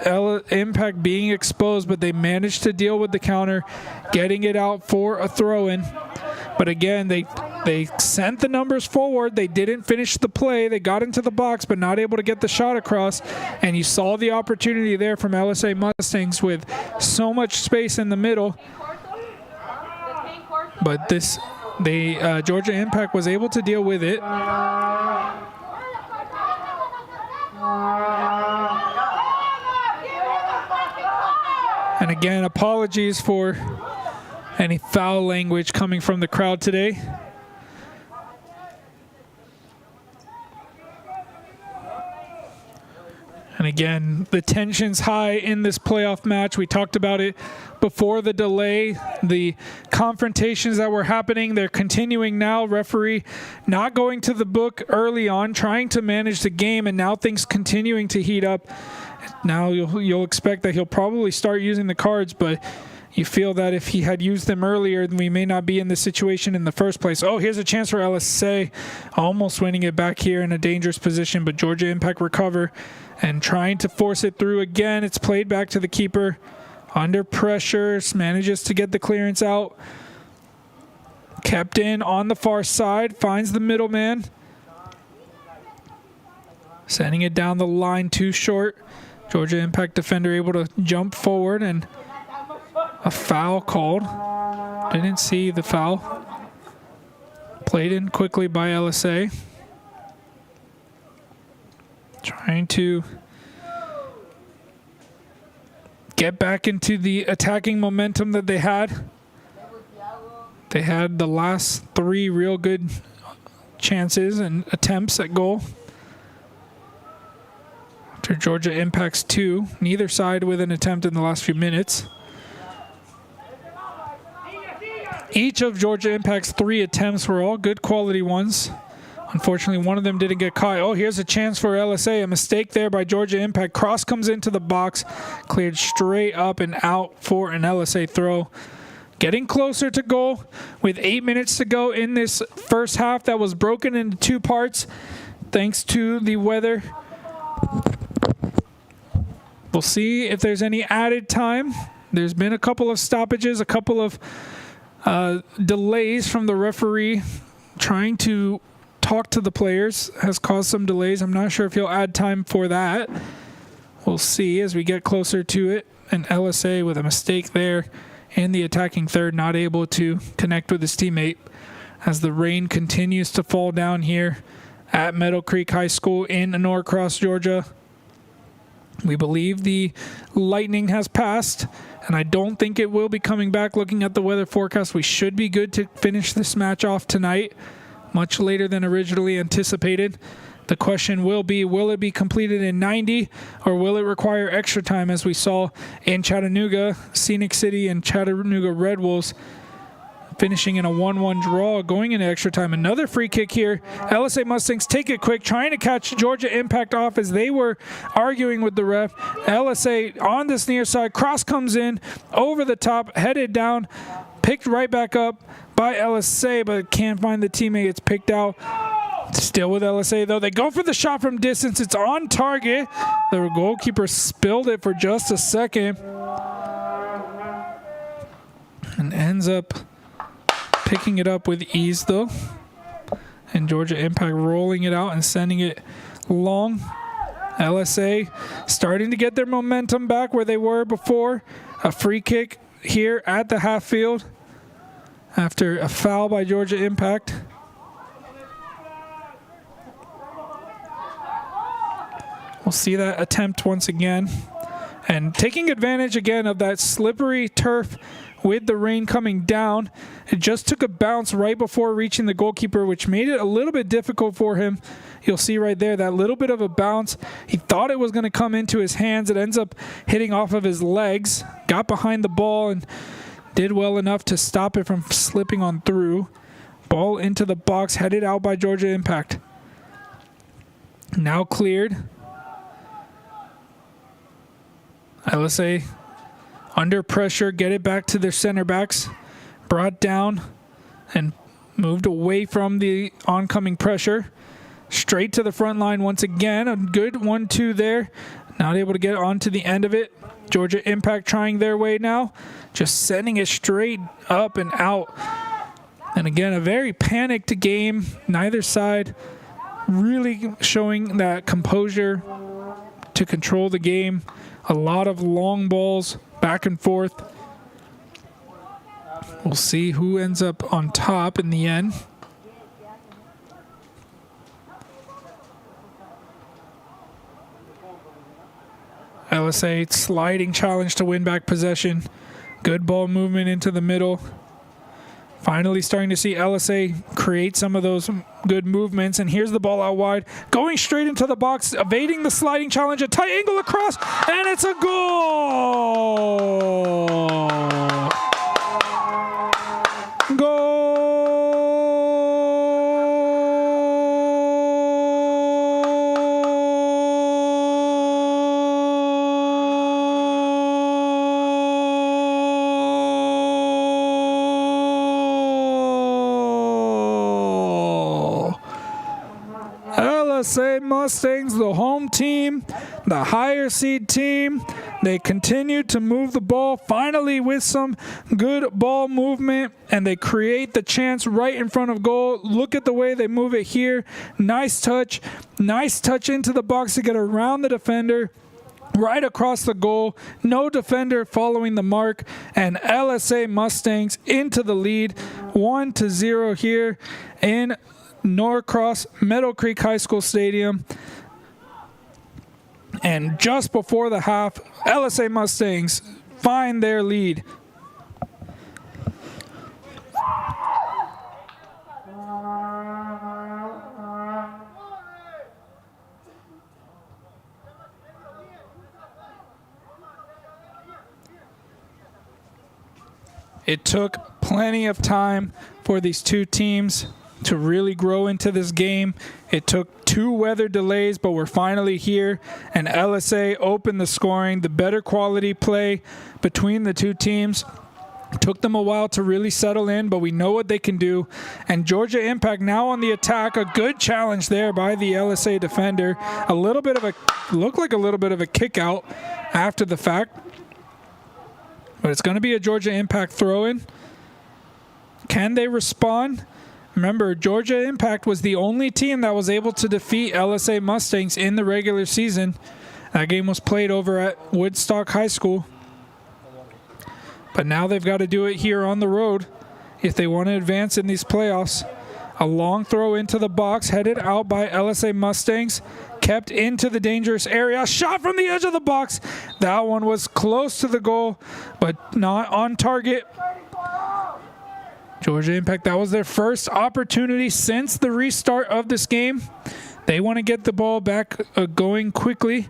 Impact being exposed, but they managed to deal with the counter, getting it out for a throw-in. But again, they They sent the numbers forward. They didn't finish the play. They got into the box, but not able to get the shot across. And you saw the opportunity there from LSA Mustangs with so much space in the middle. But Georgia Impact was able to deal with it. And again, apologies for any foul language coming from the crowd today. And again, the tension's high in this playoff match. We talked about it before the delay. The confrontations that were happening, they're continuing now. Referee not going to the book early on, trying to manage the game, and now things continuing to heat up. Now you'll expect that he'll probably start using the cards, but you feel that if he had used them earlier, then we may not be in this situation in the first place. Oh, here's a chance for LSA, almost winning it back here in a dangerous position, but Georgia Impact recover and trying to force it through again. It's played back to the keeper. Under pressure, manages to get the clearance out. Kept in on the far side, finds the middleman. Sending it down the line too short. Georgia Impact defender able to jump forward, and a foul called. Didn't see the foul. Played in quickly by LSA. Trying to get back into the attacking momentum that they had. They had the last 3 real good chances and attempts at goal. After Georgia Impact's 2, neither side with an attempt in the last few minutes. Each of Georgia Impact's 3 attempts were all good quality ones. Unfortunately, one of them didn't get caught. Oh, here's a chance for LSA. A mistake there by Georgia Impact. Cross comes into the box, cleared straight up and out for an LSA throw. Getting closer to goal with 8 minutes to go in this first half that was broken into 2 parts thanks to the weather. We'll see if there's any added time. There's been a couple of stoppages, a couple of delays from the referee trying to talk to the players has caused some delays. I'm not sure if he'll add time for that. We'll see as we get closer to it. And LSA with a mistake there in the attacking third, not able to connect with his teammate as the rain continues to fall down here at Meadowcreek High School in Norcross, Georgia. We believe the lightning has passed, and I don't think it will be coming back. Looking at the weather forecast, we should be good to finish this match off tonight, much later than originally anticipated. The question will be, will it be completed in 90, or will it require extra time, as we saw in Chattanooga, Scenic City, and Chattanooga Red Wolves finishing in a 1-1 draw, going into extra time. Another free kick here. LSA Mustangs take it quick, trying to catch Georgia Impact off as they were arguing with the ref. LSA on this near side, cross comes in, over the top, headed down, picked right back up by LSA, but can't find the teammate. It's picked out. Still with LSA, though. They go for the shot from distance. It's on target. The goalkeeper spilled it for just a second and ends up picking it up with ease, though. And Georgia Impact rolling it out and sending it long. LSA starting to get their momentum back where they were before. A free kick here at the half field after a foul by Georgia Impact. We'll see that attempt once again. And taking advantage again of that slippery turf with the rain coming down. It just took a bounce right before reaching the goalkeeper, which made it a little bit difficult for him. You'll see right there that little bit of a bounce. He thought it was going to come into his hands. It ends up hitting off of his legs. Got behind the ball and did well enough to stop it from slipping on through. Ball into the box, headed out by Georgia Impact. Now cleared. LSA under pressure, get it back to their center backs. Brought down and moved away from the oncoming pressure. Straight to the front line once again. A good 1-2 there. Not able to get onto the end of it. Georgia Impact trying their way now. Just sending it straight up and out. And again, a very panicked game. Neither side really showing that composure to control the game. A lot of long balls back and forth. We'll see who ends up on top in the end. LSA sliding challenge to win back possession. Good ball movement into the middle. Finally starting to see LSA create some of those good movements. And here's the ball out wide. Going straight into the box, evading the sliding challenge. A tight angle across, and it's a goal! LSA Mustangs, the home team, the higher seed team. They continue to move the ball, finally with some good ball movement, and they create the chance right in front of goal. Look at the way they move it here. Nice touch into the box to get around the defender, right across the goal. No defender following the mark, and LSA Mustangs into the lead, 1-0 here in Norcross Meadowcreek High School Stadium. And just before the half, LSA Mustangs find their lead. It took plenty of time for these two teams to really grow into this game. It took 2 weather delays, but we're finally here, and LSA opened the scoring. The better quality play between the two teams took them a while to really settle in, but we know what they can do. And Georgia Impact now on the attack. A good challenge there by the LSA defender. Looked like a little bit of a kick out after the fact, but it's going to be a Georgia Impact throw-in. Can they respond? Remember, Georgia Impact was the only team that was able to defeat LSA Mustangs in the regular season. That game was played over at Woodstock High School. But now they've got to do it here on the road if they want to advance in these playoffs. A long throw into the box, headed out by LSA Mustangs. Kept into the dangerous area. Shot from the edge of the box. That one was close to the goal, but not on target. Georgia Impact, that was their first opportunity since the restart of this game. They want to get the ball back going quickly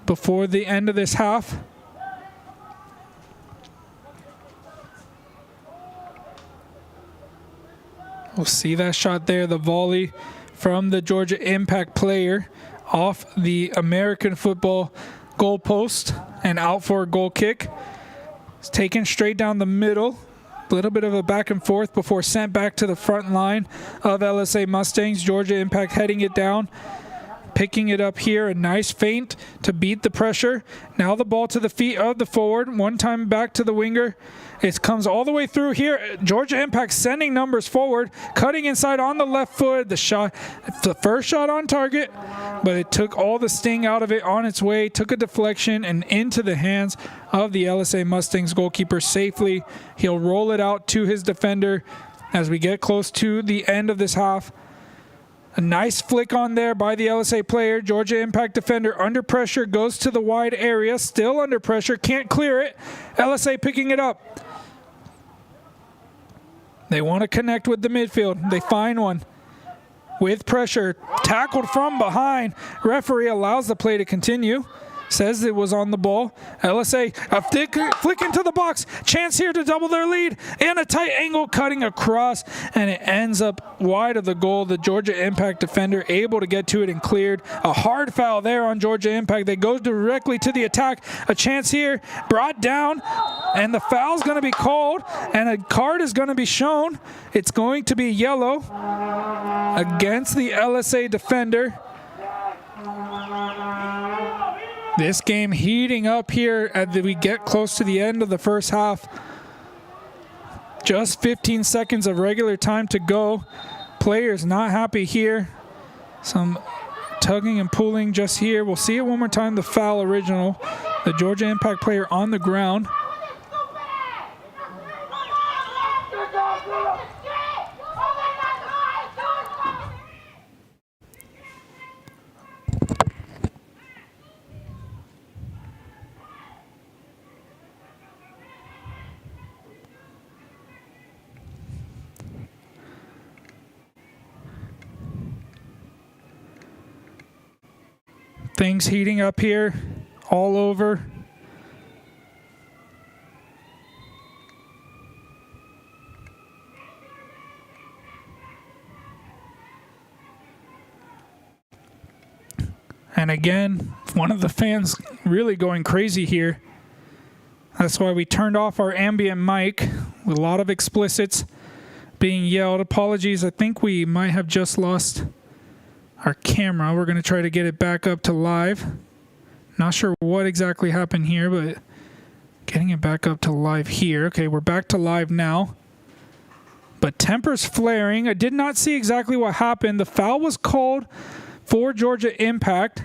before the end of this half. We'll see that shot there, the volley from the Georgia Impact player off the American football goal post and out for a goal kick. It's taken straight down the middle. A little bit of a back and forth before sent back to the front line of LSA Mustangs. Georgia Impact heading it down, picking it up here. A nice feint to beat the pressure. Now the ball to the feet of the forward. One time back to the winger. It comes all the way through here. Georgia Impact sending numbers forward, cutting inside on the left foot. The first shot on target, but it took all the sting out of it on its way, took a deflection and into the hands of the LSA Mustangs goalkeeper safely. He'll roll it out to his defender as we get close to the end of this half. A nice flick on there by the LSA player. Georgia Impact defender under pressure, goes to the wide area, still under pressure, can't clear it. LSA picking it up. They want to connect with the midfield. They find one with pressure. Tackled from behind. Referee allows the play to continue. Says it was on the ball. LSA, a flick into the box. Chance here to double their lead. And a tight angle cutting across. And it ends up wide of the goal. The Georgia Impact defender able to get to it and cleared. A hard foul there on Georgia Impact. They go directly to the attack. A chance here. Brought down. And the foul's going to be called. And a card is going to be shown. It's going to be yellow against the LSA defender. This game heating up here as we get close to the end of the first half. Just 15 seconds of regular time to go. Players not happy here. Some tugging and pulling just here. We'll see it one more time. The foul original. The Georgia Impact player on the ground. Things heating up here all over. And again, one of the fans really going crazy here. That's why we turned off our ambient mic with a lot of explicits being yelled. Apologies, I think we might have just lost our camera. We're going to try to get it back up to live. Not sure what exactly happened here, but getting it back up to live here. Okay, we're back to live now. But tempers flaring. I did not see exactly what happened. The foul was called for Georgia Impact.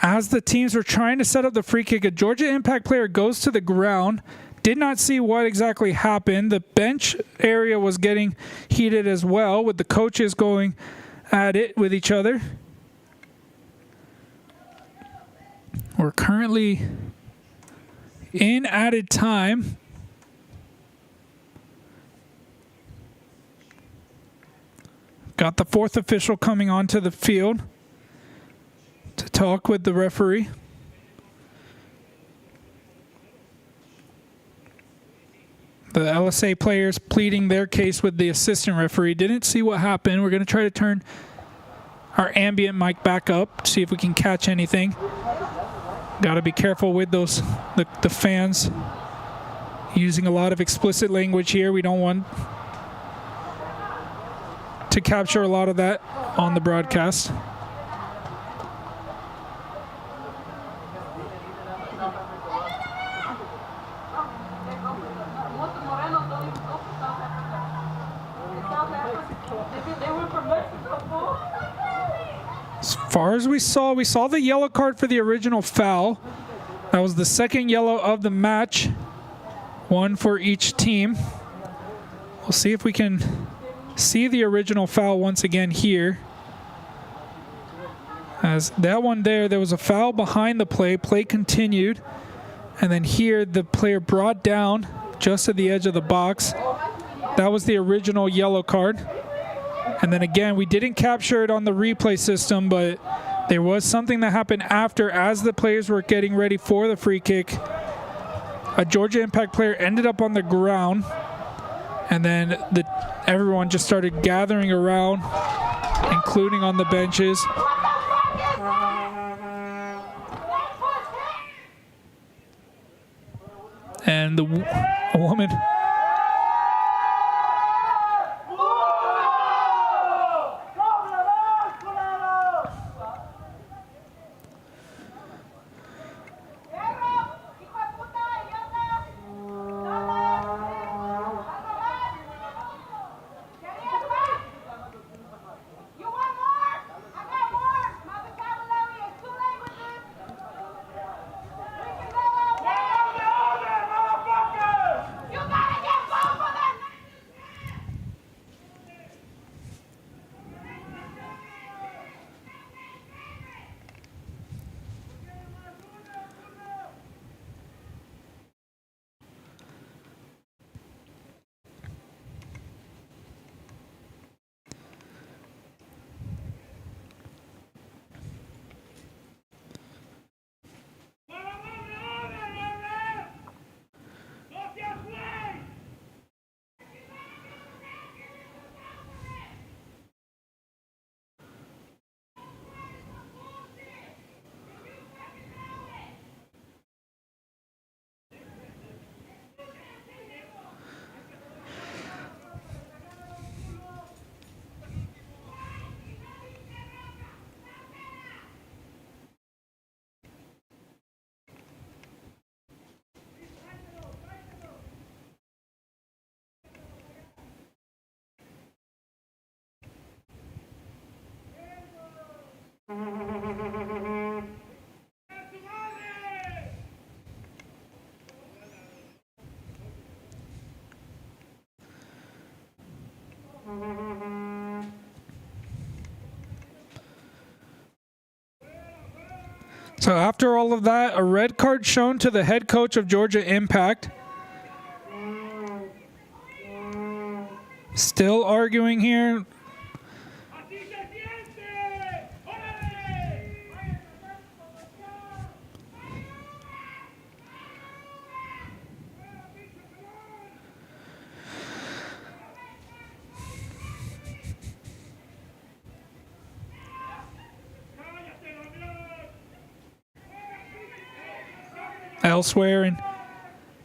As the teams were trying to set up the free kick, a Georgia Impact player goes to the ground. Did not see what exactly happened. The bench area was getting heated as well, with the coaches going at it with each other. We're currently in added time. Got the fourth official coming onto the field to talk with the referee. The LSA players pleading their case with the assistant referee. Didn't see what happened. We're going to try to turn our ambient mic back up, see if we can catch anything. Got to be careful with those the fans using a lot of explicit language here. We don't want to capture a lot of that on the broadcast. As far as we saw the yellow card for the original foul. That was the second yellow of the match. One for each team. We'll see if we can see the original foul once again here. As that one there was a foul behind the play. Play continued. And then here the player brought down just at the edge of the box. That was the original yellow card. And then again, we didn't capture it on the replay system, but there was something that happened after as the players were getting ready for the free kick. A Georgia Impact player ended up on the ground, and then everyone just started gathering around, including on the benches. And a woman... So after all of that, a red card shown to the head coach of Georgia Impact. Still arguing here. Elsewhere in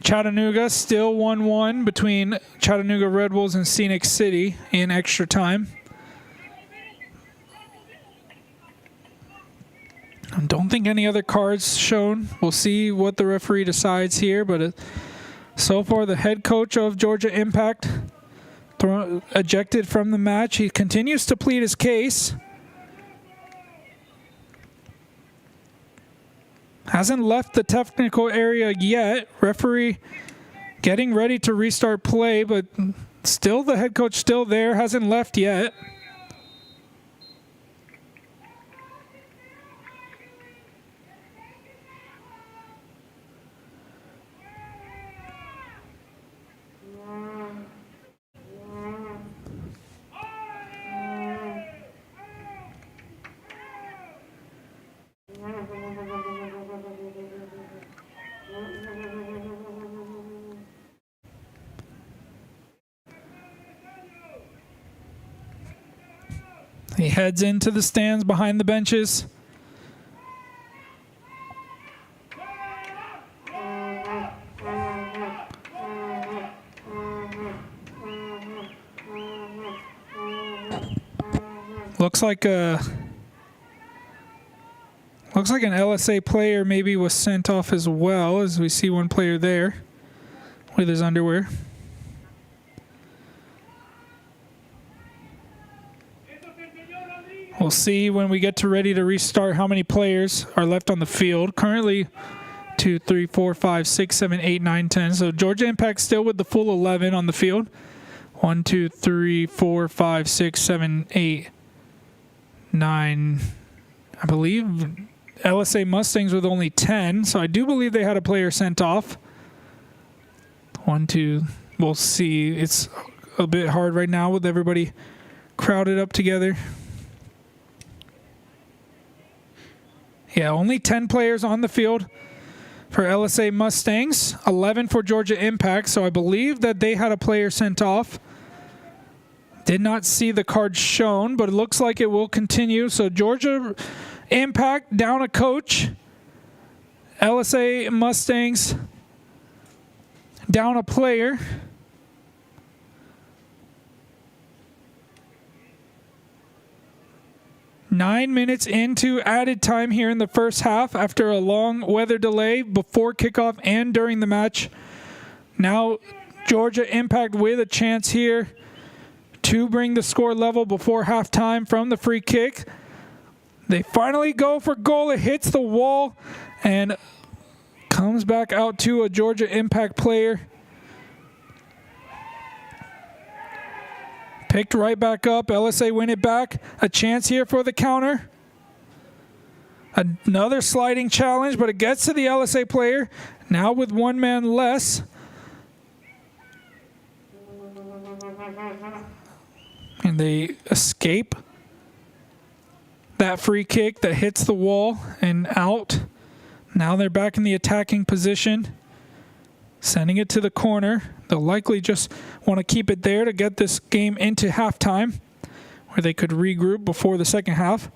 Chattanooga, still 1-1 between Chattanooga Red Wolves and Scenic City in extra time. I don't think any other cards shown. We'll see what the referee decides here, but so far the head coach of Georgia Impact ejected from the match. He continues to plead his case. Hasn't left the technical area yet. Referee getting ready to restart play, but still the head coach still there, hasn't left yet. He heads into the stands behind the benches. Looks like an LSA player maybe was sent off as well, as we see one player there with his underwear. We'll see when we get ready to restart how many players are left on the field. Currently 2, 3, 4, 5, 6, 7, 8, 9, 10. So Georgia Impact still with the full 11 on the field. 1, 2, 3, 4, 5, 6, 7, 8, 9. I believe LSA Mustangs with only 10. So I do believe they had a player sent off. 1, 2. We'll see. It's a bit hard right now with everybody crowded up together. Yeah, only 10 players on the field for LSA Mustangs, 11 for Georgia Impact, so I believe that they had a player sent off. Did not see the card shown, but it looks like it will continue. So Georgia Impact down a coach. LSA Mustangs down a player. Nine minutes into added time here in the first half after a long weather delay before kickoff and during the match. Now Georgia Impact with a chance here to bring the score level before halftime from the free kick. They finally go for goal. It hits the wall and comes back out to a Georgia Impact player. Picked right back up. LSA win it back. A chance here for the counter. Another sliding challenge, but it gets to the LSA player. Now with one man less. And they escape that free kick that hits the wall and out. Now they're back in the attacking position. Sending it to the corner. They'll likely just want to keep it there to get this game into halftime, where they could regroup before the second half.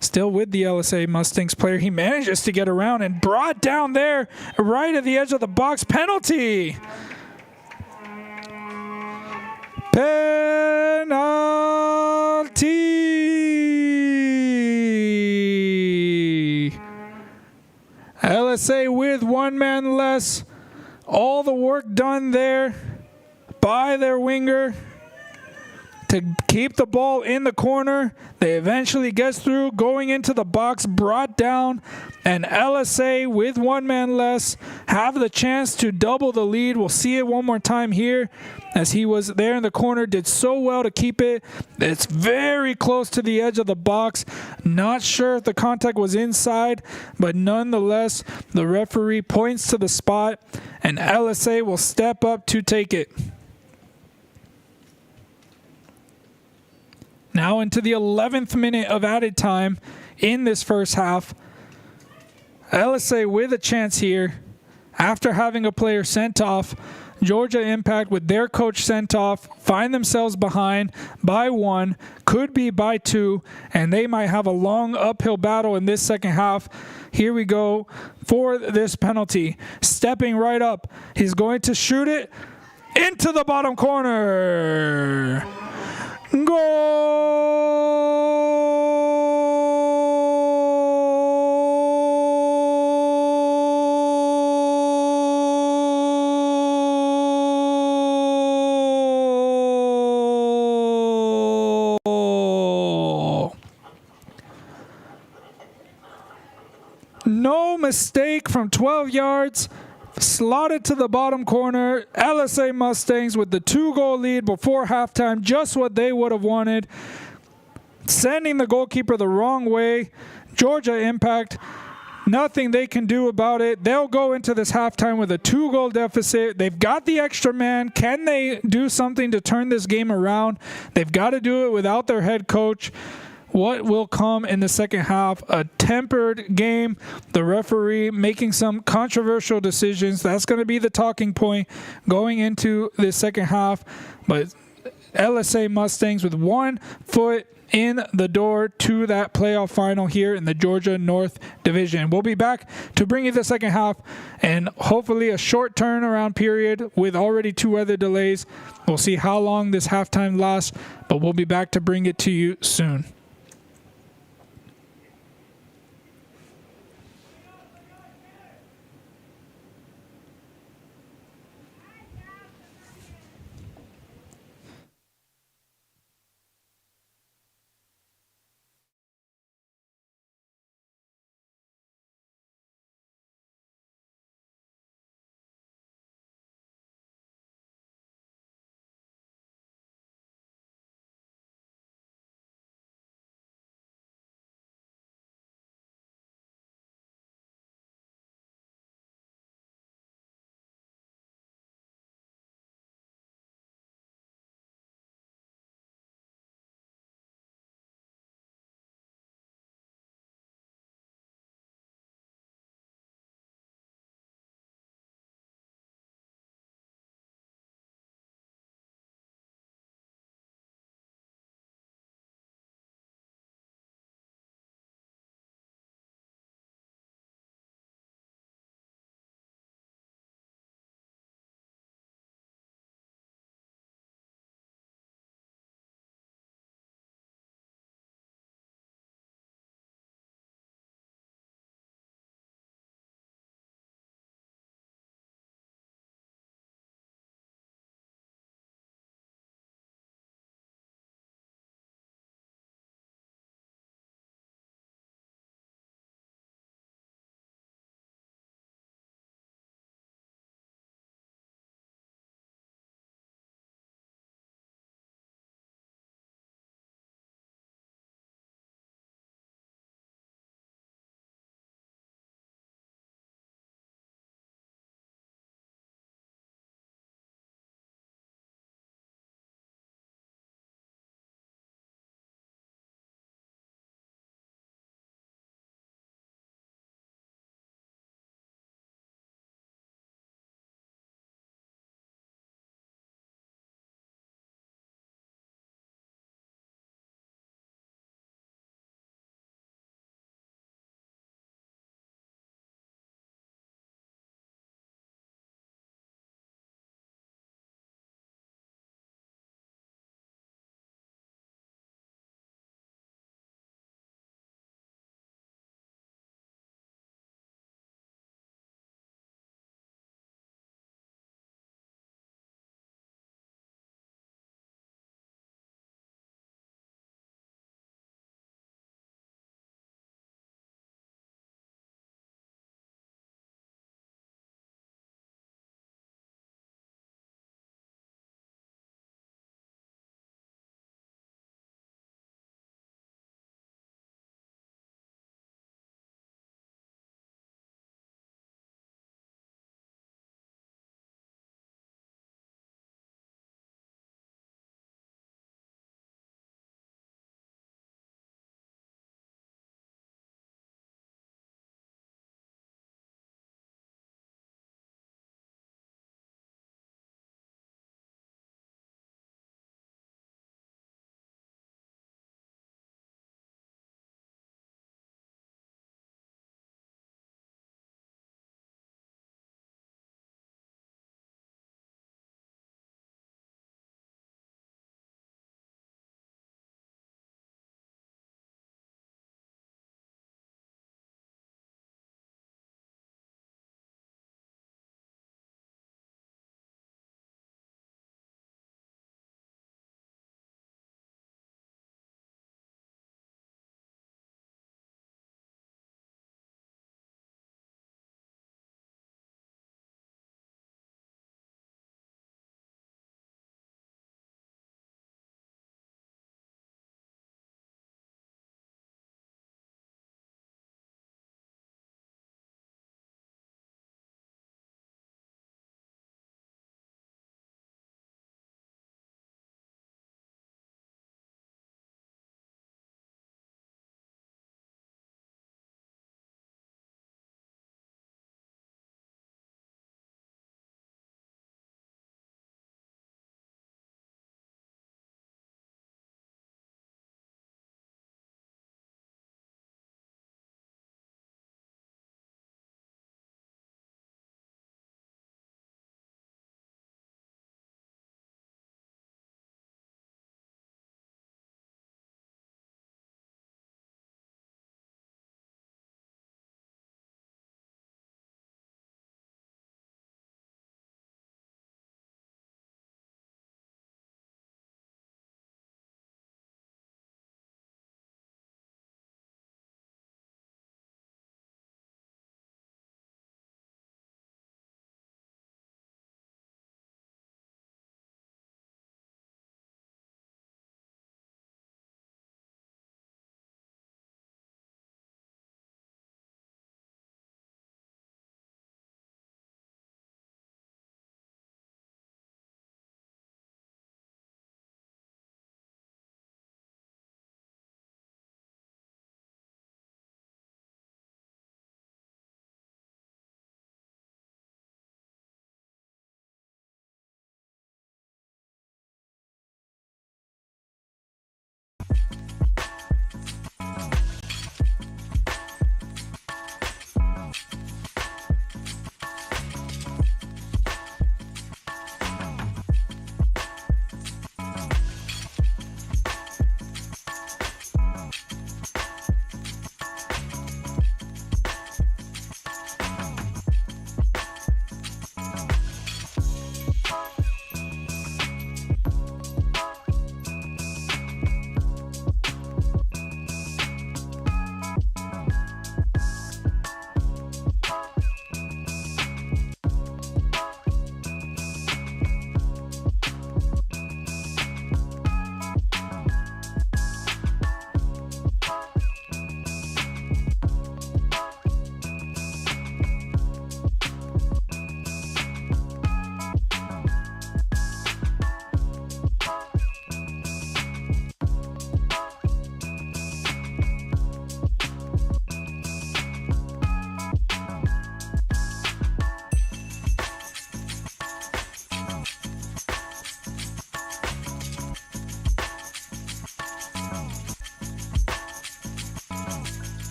Still with the LSA Mustangs player. He manages to get around and brought down there right at the edge of the box. Penalty. Penalty. LSA with one man less. All the work done there by their winger. to keep the ball in the corner. They eventually gets through, going into the box, brought down, and LSA with one man less have the chance to double the lead. We'll see it one more time here as he was there in the corner, did so well to keep it. It's very close to the edge of the box. Not sure if the contact was inside, but nonetheless, the referee points to the spot, and LSA will step up to take it. Now into the 11th minute of added time in this first half. LSA with a chance here after having a player sent off. Georgia Impact with their coach sent off, find themselves behind by 1, could be by 2, and they might have a long uphill battle in this second half. Here we go for this penalty. Stepping right up, he's going to shoot it into the bottom corner. Goal! No mistake from 12 yards. Slotted to the bottom corner. LSA Mustangs with the 2-goal lead before halftime. Just what they would have wanted. Sending the goalkeeper the wrong way. Georgia Impact, nothing they can do about it. They'll go into this halftime with a 2-goal deficit. They've got the extra man. Can they do something to turn this game around? They've got to do it without their head coach. What will come in the second half? A tempered game. The referee making some controversial decisions. That's going to be the talking point going into the second half. But LSA Mustangs with 1 foot in the door to that playoff final here in the Georgia North Division. We'll be back to bring you the second half and hopefully a short turnaround period with already 2 weather delays. We'll see how long this halftime lasts, but we'll be back to bring it to you soon.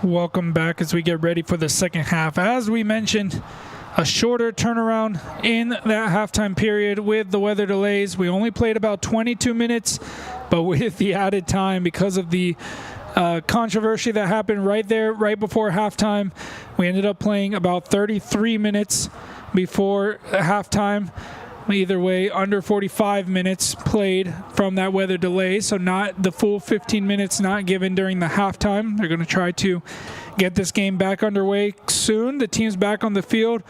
Welcome back as we get ready for the second half. As we mentioned, a shorter turnaround in that halftime period with the weather delays. We only played about 22 minutes, but with the added time because of the controversy that happened right before halftime, we ended up playing about 33 minutes before halftime. Either way, under 45 minutes played from that weather delay, so not the full 15 minutes not given during the halftime. They're going to try to get this game back underway soon. The team's back on the field.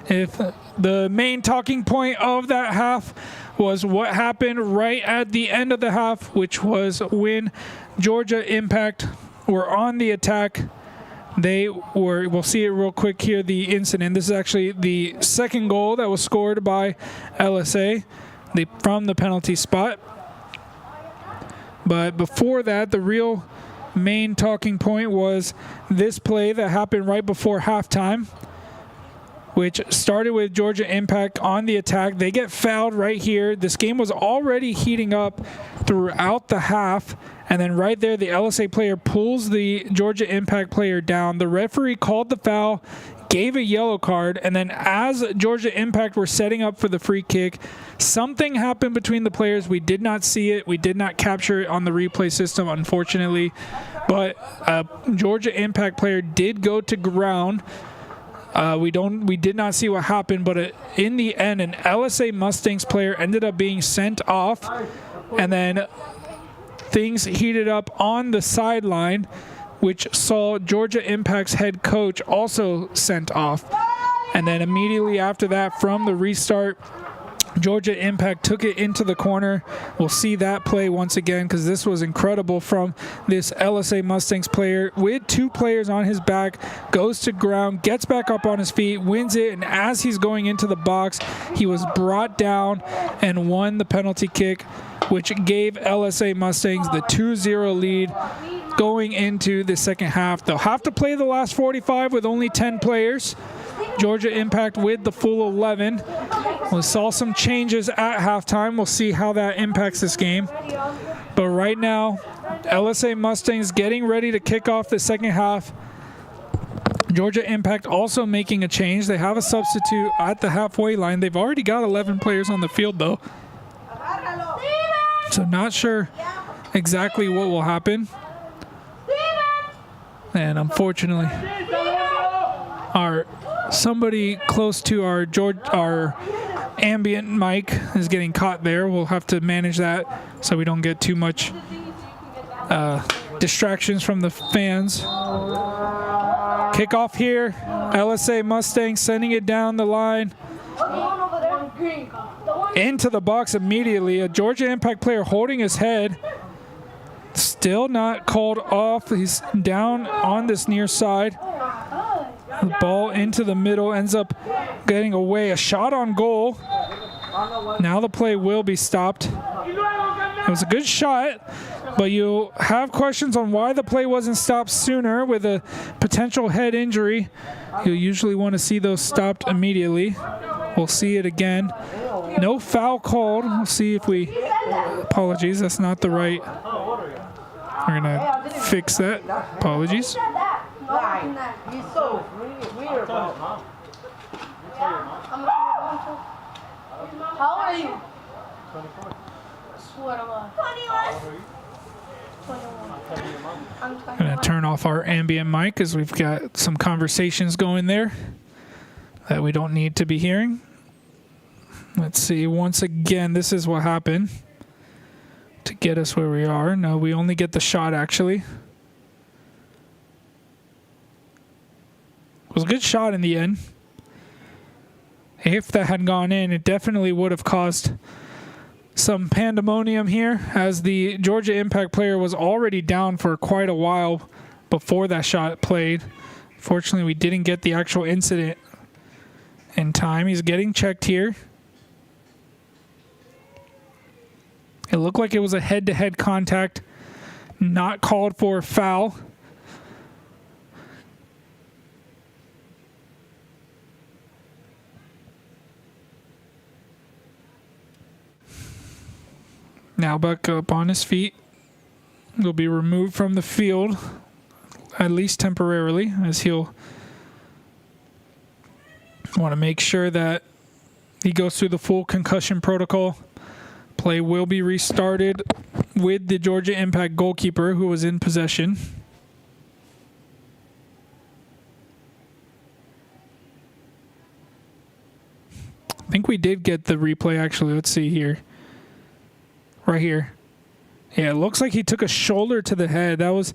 If the main talking point of that half was what happened right at the end of the half, which was when Georgia Impact were on the attack. We'll see it real quick here, the incident. This is actually the second goal that was scored by LSA from the penalty spot. But before that, the real main talking point was this play that happened right before halftime, which started with Georgia Impact on the attack. They get fouled right here. This game was already heating up throughout the half, and then right there, the LSA player pulls the Georgia Impact player down. The referee called the foul, gave a yellow card, and then as Georgia Impact were setting up for the free kick, something happened between the players. We did not see it. We did not capture it on the replay system, unfortunately, but a Georgia Impact player did go to ground. We did not see what happened, but in the end, an LSA Mustangs player ended up being sent off, and then things heated up on the sideline, which saw Georgia Impact's head coach also sent off. And then immediately after that, from the restart, Georgia Impact took it into the corner. We'll see that play once again because this was incredible from this LSA Mustangs player with two players on his back, goes to ground, gets back up on his feet, wins it, and as he's going into the box, he was brought down and won the penalty kick, which gave LSA Mustangs the 2-0 lead going into the second half. They'll have to play the last 45 with only 10 players. Georgia Impact with the full 11. We saw some changes at halftime. We'll see how that impacts this game. But right now, LSA Mustangs getting ready to kick off the second half. Georgia Impact also making a change. They have a substitute at the halfway line. They've already got 11 players on the field, though. So not sure exactly what will happen. And unfortunately, somebody close to our ambient mic is getting caught there. We'll have to manage that so we don't get too much distractions from the fans. Kickoff here. LSA Mustangs sending it down the line. Into the box immediately. A Georgia Impact player holding his head. Still not called off. He's down on this near side. The ball into the middle, ends up getting away. A shot on goal. Now the play will be stopped. It was a good shot, but you have questions on why the play wasn't stopped sooner with a potential head injury. You'll usually want to see those stopped immediately. We'll see it again. No foul called. We'll see if we... Apologies, that's not the right... We're going to fix that. Apologies.
He's so weird.
How old are you? 24. What am I? 21. I'm 21.
I'm going to turn off our ambient mic because we've got some conversations going there that we don't need to be hearing. Let's see. Once again, this is what happened to get us where we are. No, we only get the shot, actually. It was a good shot in the end. If that had gone in, it definitely would have caused some pandemonium here, as the Georgia Impact player was already down for quite a while before that shot played. Fortunately, we didn't get the actual incident in time. He's getting checked here. It looked like it was a head-to-head contact, not called for a foul. Now back up on his feet. He'll be removed from the field. at least temporarily, as he'll want to make sure that he goes through the full concussion protocol. Play will be restarted with the Georgia Impact goalkeeper who was in possession. I think we did get the replay, actually. Let's see here. Right here. Yeah, it looks like he took a shoulder to the head. That was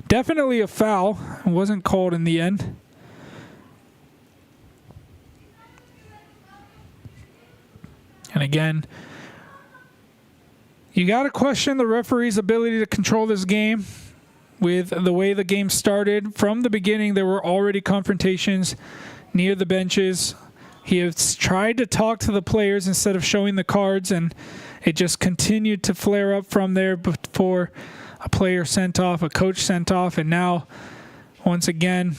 definitely a foul. It wasn't called in the end. And again, you got to question the referee's ability to control this game. With the way the game started, from the beginning, there were already confrontations near the benches. He has tried to talk to the players instead of showing the cards, and it just continued to flare up from there before a player sent off, a coach sent off, and now, once again,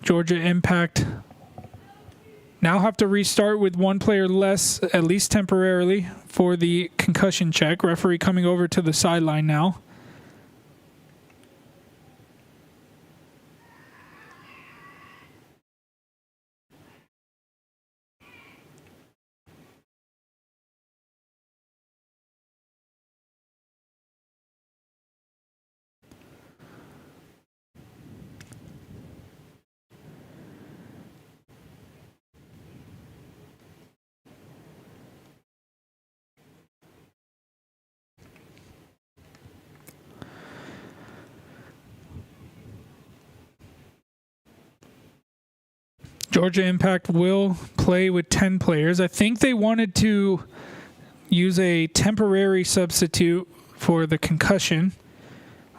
Georgia Impact now have to restart with one player less, at least temporarily, for the concussion check. Referee coming over to the sideline now. Georgia Impact will play with 10 players. I think they wanted to use a temporary substitute for the concussion.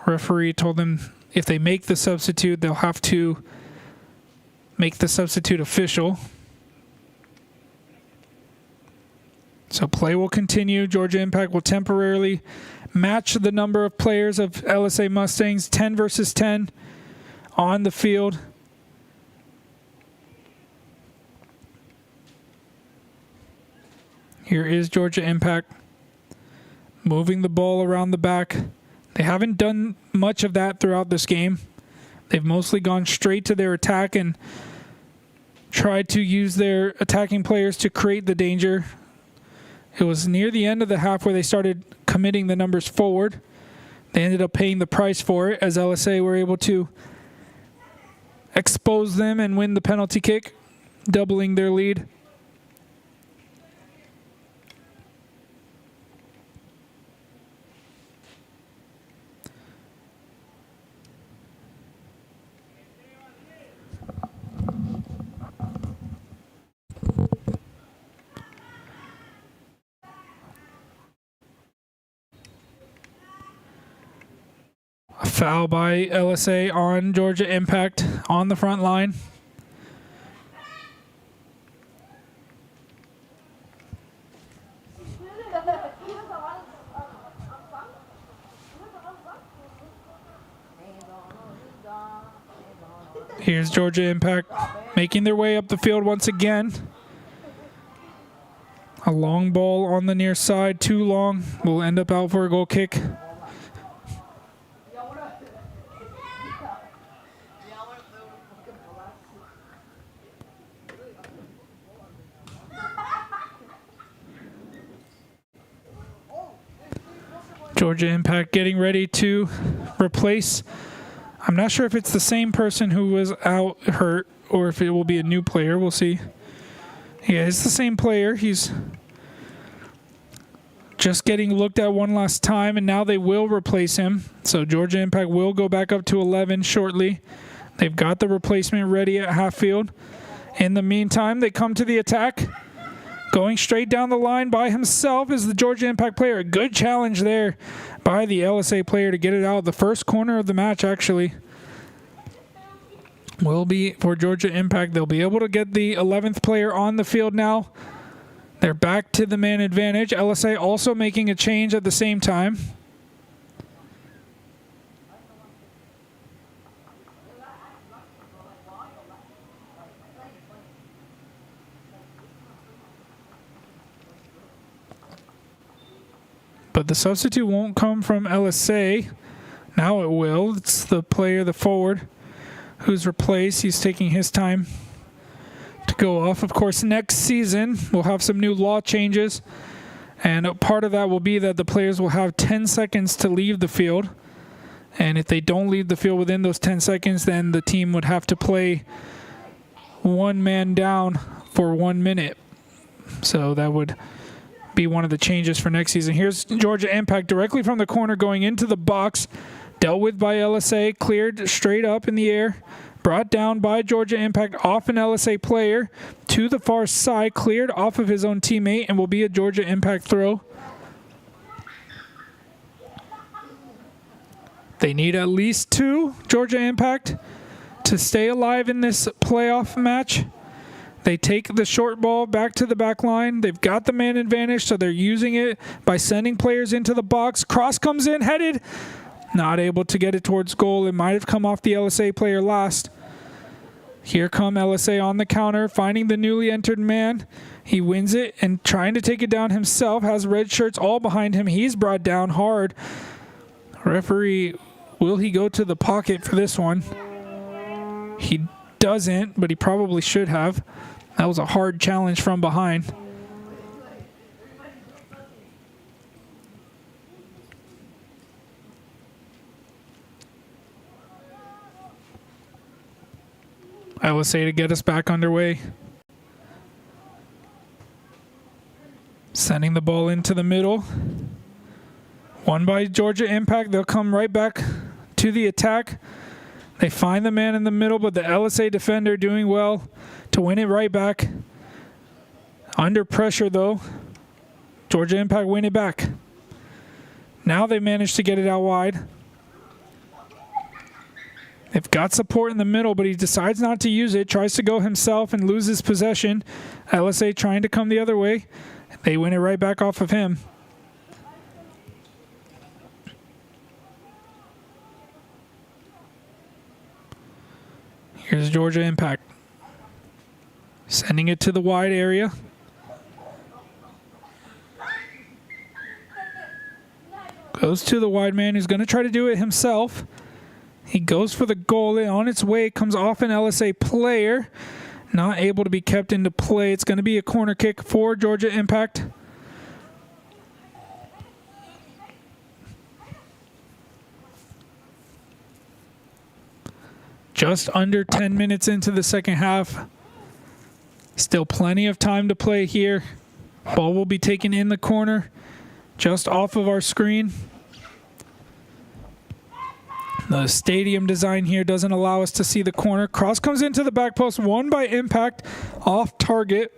Referee told them if they make the substitute, they'll have to make the substitute official. So play will continue. Georgia Impact will temporarily match the number of players of LSA Mustangs, 10 versus 10 on the field. Here is Georgia Impact moving the ball around the back. They haven't done much of that throughout this game. They've mostly gone straight to their attack and tried to use their attacking players to create the danger. It was near the end of the half where they started committing the numbers forward. They ended up paying the price for it as LSA were able to expose them and win the penalty kick, doubling their lead. A foul by LSA on Georgia Impact on the front line. Here's Georgia Impact making their way up the field once again. A long ball on the near side, too long, will end up out for a goal kick. Georgia Impact getting ready to replace. I'm not sure if it's the same person who was out hurt or if it will be a new player. We'll see. Yeah, it's the same player. He's just getting looked at one last time, and now they will replace him. So Georgia Impact will go back up to 11 shortly. They've got the replacement ready at half field. In the meantime, they come to the attack. Going straight down the line by himself is the Georgia Impact player. A good challenge there by the LSA player to get it out. The first corner of the match, actually, will be for Georgia Impact. They'll be able to get the 11th player on the field now. They're back to the man advantage. LSA also making a change at the same time. But the substitute won't come from LSA. Now it will. It's the player, the forward, who's replaced. He's taking his time to go off. Of course, next season we'll have some new law changes, and a part of that will be that the players will have 10 seconds to leave the field. And if they don't leave the field within those 10 seconds, then the team would have to play one man down for 1 minute. So that would be one of the changes for next season. Here's Georgia Impact directly from the corner going into the box. Dealt with by LSA, cleared straight up in the air. Brought down by Georgia Impact off an LSA player to the far side, cleared off of his own teammate, and will be a Georgia Impact throw. They need at least 2, Georgia Impact, to stay alive in this playoff match. They take the short ball back to the back line. They've got the man advantage, so they're using it by sending players into the box. Cross comes in, headed. Not able to get it towards goal. It might have come off the LSA player last. Here come LSA on the counter, finding the newly entered man. He wins it and trying to take it down himself. Has red shirts all behind him. He's brought down hard. Referee, will he go to the pocket for this one? He doesn't, but he probably should have. That was a hard challenge from behind. LSA to get us back underway. Sending the ball into the middle. Won by Georgia Impact. They'll come right back to the attack. They find the man in the middle, but the LSA defender doing well to win it right back. Under pressure, though. Georgia Impact win it back. Now they managed to get it out wide. They've got support in the middle, but he decides not to use it. Tries to go himself and loses possession. LSA trying to come the other way. They win it right back off of him. Here's Georgia Impact. Sending it to the wide area. Goes to the wide man who's going to try to do it himself. He goes for the goal. On its way, comes off an LSA player. Not able to be kept into play. It's going to be a corner kick for Georgia Impact. Just under 10 minutes into the second half. Still plenty of time to play here. Ball will be taken in the corner, just off of our screen. The stadium design here doesn't allow us to see the corner. Cross comes into the back post, won by Impact, off target.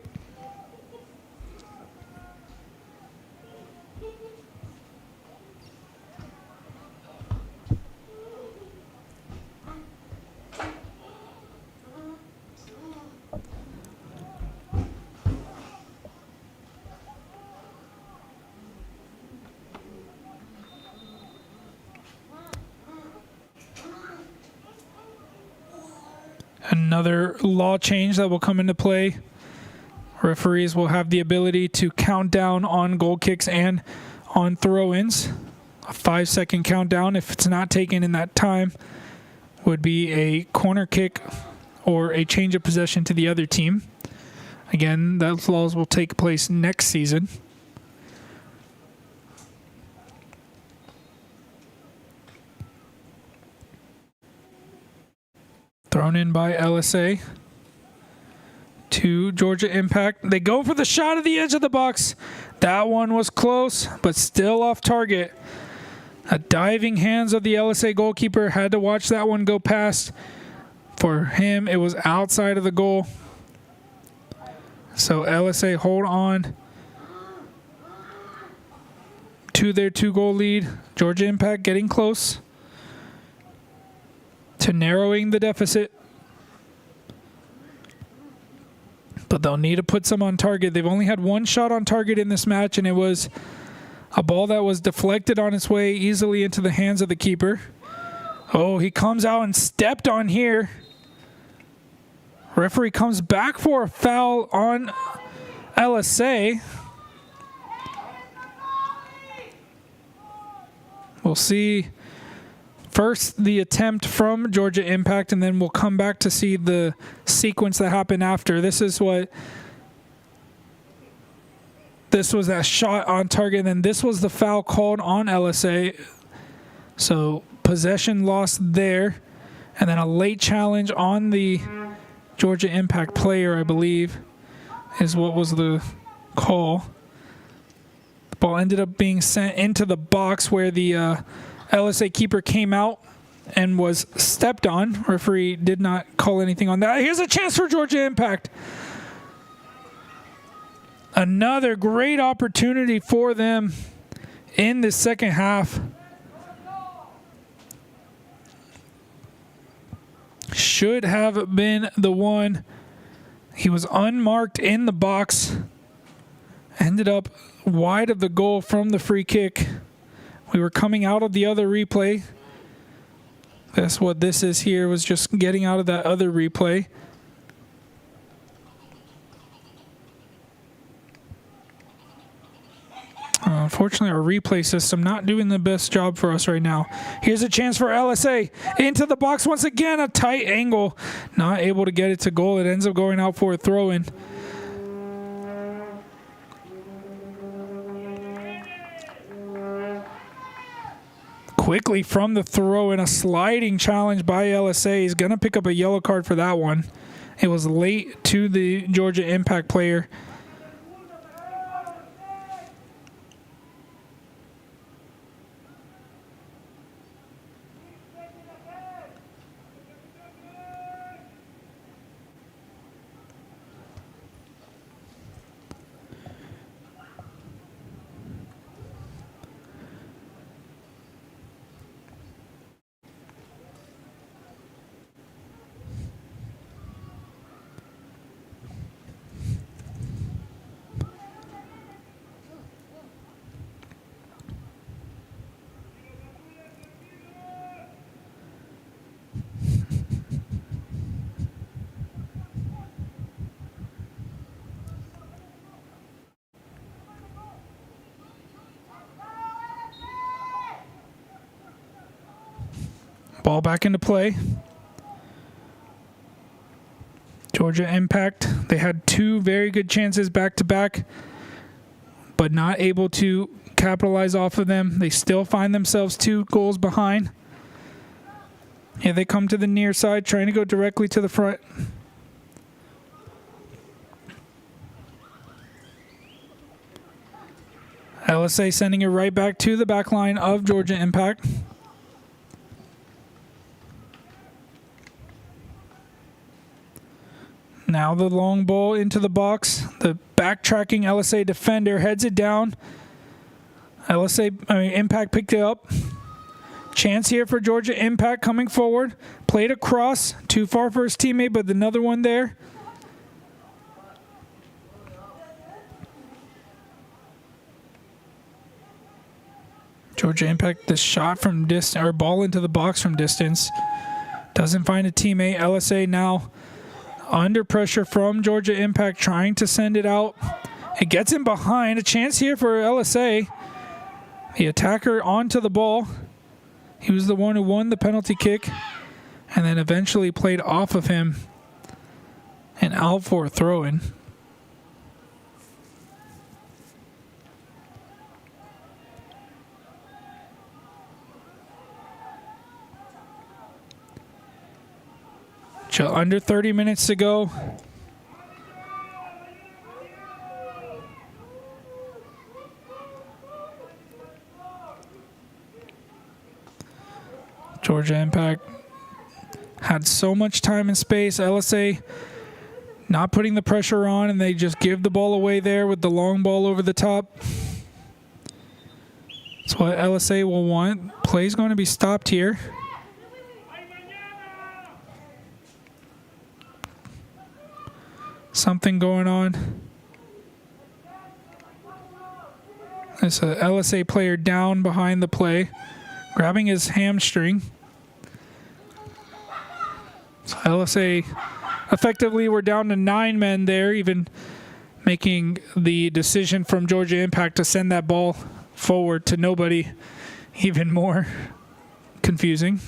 Another law change that will come into play. Referees will have the ability to count down on goal kicks and on throw-ins. A 5-second countdown, if it's not taken in that time, would be a corner kick or a change of possession to the other team. Again, those laws will take place next season. Thrown in by LSA to Georgia Impact. They go for the shot at the edge of the box. That one was close, but still off target. A diving hands of the LSA goalkeeper. Had to watch that one go past. For him, it was outside of the goal. So LSA hold on to their 2-goal lead. Georgia Impact getting close to narrowing the deficit. But they'll need to put some on target. They've only had one shot on target in this match, and it was a ball that was deflected on its way easily into the hands of the keeper. Oh, he comes out and stepped on here. Referee comes back for a foul on LSA. We'll see First, the attempt from Georgia Impact, and then we'll come back to see the sequence that happened after. This was that shot on target, and then this was the foul called on LSA. So possession lost there, and then a late challenge on the Georgia Impact player, I believe, is what was the call. The ball ended up being sent into the box where the LSA keeper came out and was stepped on. Referee did not call anything on that. Here's a chance for Georgia Impact. Another great opportunity for them in the second half. Should have been the one. He was unmarked in the box. Ended up wide of the goal from the free kick. We were coming out of the other replay. That's what this is here, was just getting out of that other replay. Unfortunately, our replay system not doing the best job for us right now. Here's a chance for LSA. Into the box once again, a tight angle. Not able to get it to goal. It ends up going out for a throw-in. Quickly from the throw in, a sliding challenge by LSA. He's going to pick up a yellow card for that one. It was late to the Georgia Impact player. Ball back into play. Georgia Impact, they had two very good chances back to back, but not able to capitalize off of them. They still find themselves 2 goals behind. Here they come to the near side, trying to go directly to the front. LSA sending it right back to the back line of Georgia Impact. Now the long ball into the box. The backtracking LSA defender heads it down. Impact picked it up. Chance here for Georgia Impact coming forward. Played across. Too far for his teammate, but another one there. Georgia Impact, the shot from distance, or ball into the box from distance. Doesn't find a teammate. LSA now under pressure from Georgia Impact, trying to send it out. It gets him behind. A chance here for LSA. The attacker onto the ball. He was the one who won the penalty kick, and then eventually played off of him and out for a throw-in. Under 30 minutes to go. Georgia Impact had so much time and space. LSA not putting the pressure on, and they just give the ball away there with the long ball over the top. That's what LSA will want. Play's going to be stopped here. Something going on. There's a LSA player down behind the play, grabbing his hamstring. So LSA effectively were down to 9 men there, even making the decision from Georgia Impact to send that ball forward to nobody even more confusing.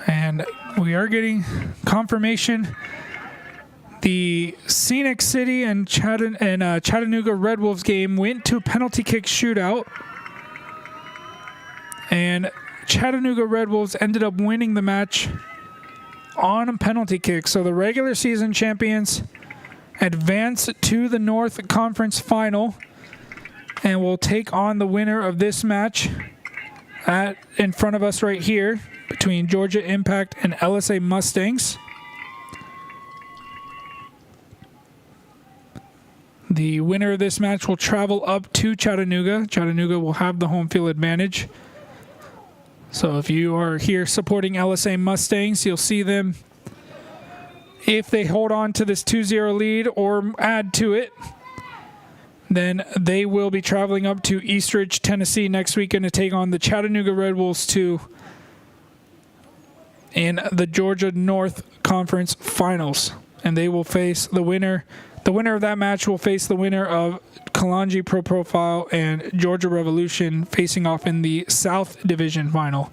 And we are getting confirmation. The Scenic City and Chattanooga Red Wolves game went to a penalty kick shootout. And Chattanooga Red Wolves ended up winning the match on a penalty kick. So the regular season champions advance to the North Conference Final and will take on the winner of this match in front of us right here between Georgia Impact and LSA Mustangs. The winner of this match will travel up to Chattanooga. Chattanooga will have the home field advantage. So if you are here supporting LSA Mustangs, you'll see them, if they hold on to this 2-0 lead or add to it, then they will be traveling up to Eastridge, Tennessee next weekend to take on the Chattanooga Red Wolves 2 in the Georgia North Conference Finals. And they will face the winner. The winner of that match will face the winner of Kalanji Pro Profile and Georgia Revolution facing off in the South Division Final.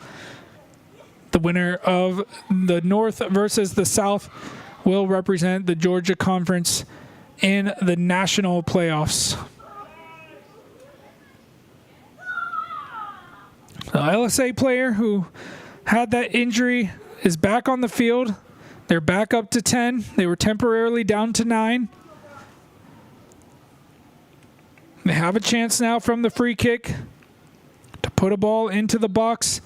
The winner of the North versus the South will represent the Georgia Conference in the national playoffs. The LSA player who had that injury is back on the field. They're back up to 10. They were temporarily down to 9. They have a chance now from the free kick to put a ball into the box.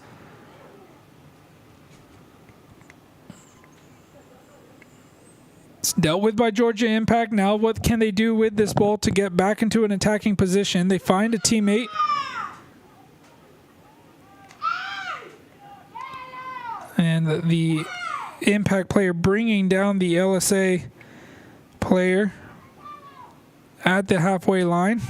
It's dealt with by Georgia Impact. Now what can they do with this ball to get back into an attacking position? They find a teammate. And the Impact player bringing down the LSA player at the halfway line.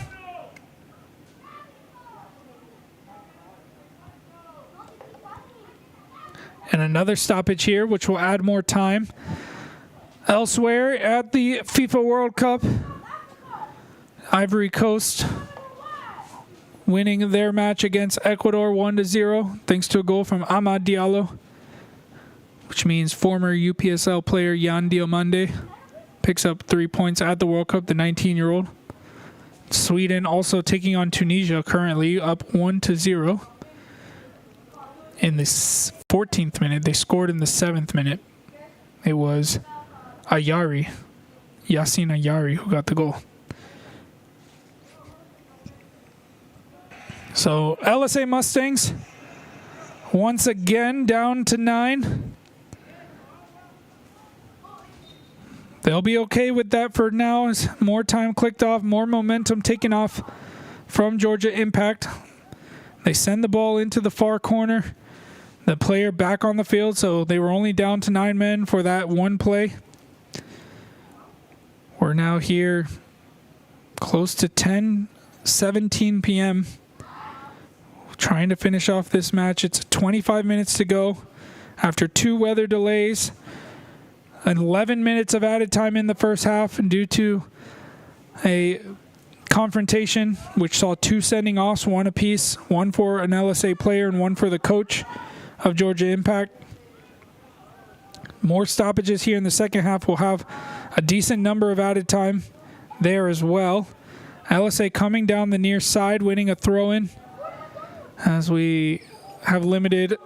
And another stoppage here, which will add more time. Elsewhere at the FIFA World Cup, Ivory Coast winning their match against Ecuador 1-0, thanks to a goal from Amad Diallo, which means former UPSL player Yan Diomande picks up 3 points at the World Cup, the 19-year-old. Sweden also taking on Tunisia, currently up 1-0. In the 14th minute, they scored in the 7th minute. It was Yasin Ayari, who got the goal. So LSA Mustangs, once again down to 9. They'll be okay with that for now as more time clicked off, more momentum taken off from Georgia Impact. They send the ball into the far corner. The player back on the field, so they were only down to 9 men for that one play. We're now here close to 10:17 p.m. trying to finish off this match. It's 25 minutes to go after 2 weather delays. 11 minutes of added time in the first half due to a confrontation which saw 2 sending offs, 1 apiece, 1 for an LSA player and 1 for the coach of Georgia Impact. More stoppages here in the second half. We'll have a decent number of added time there as well. LSA coming down the near side, winning a throw-in as we have limited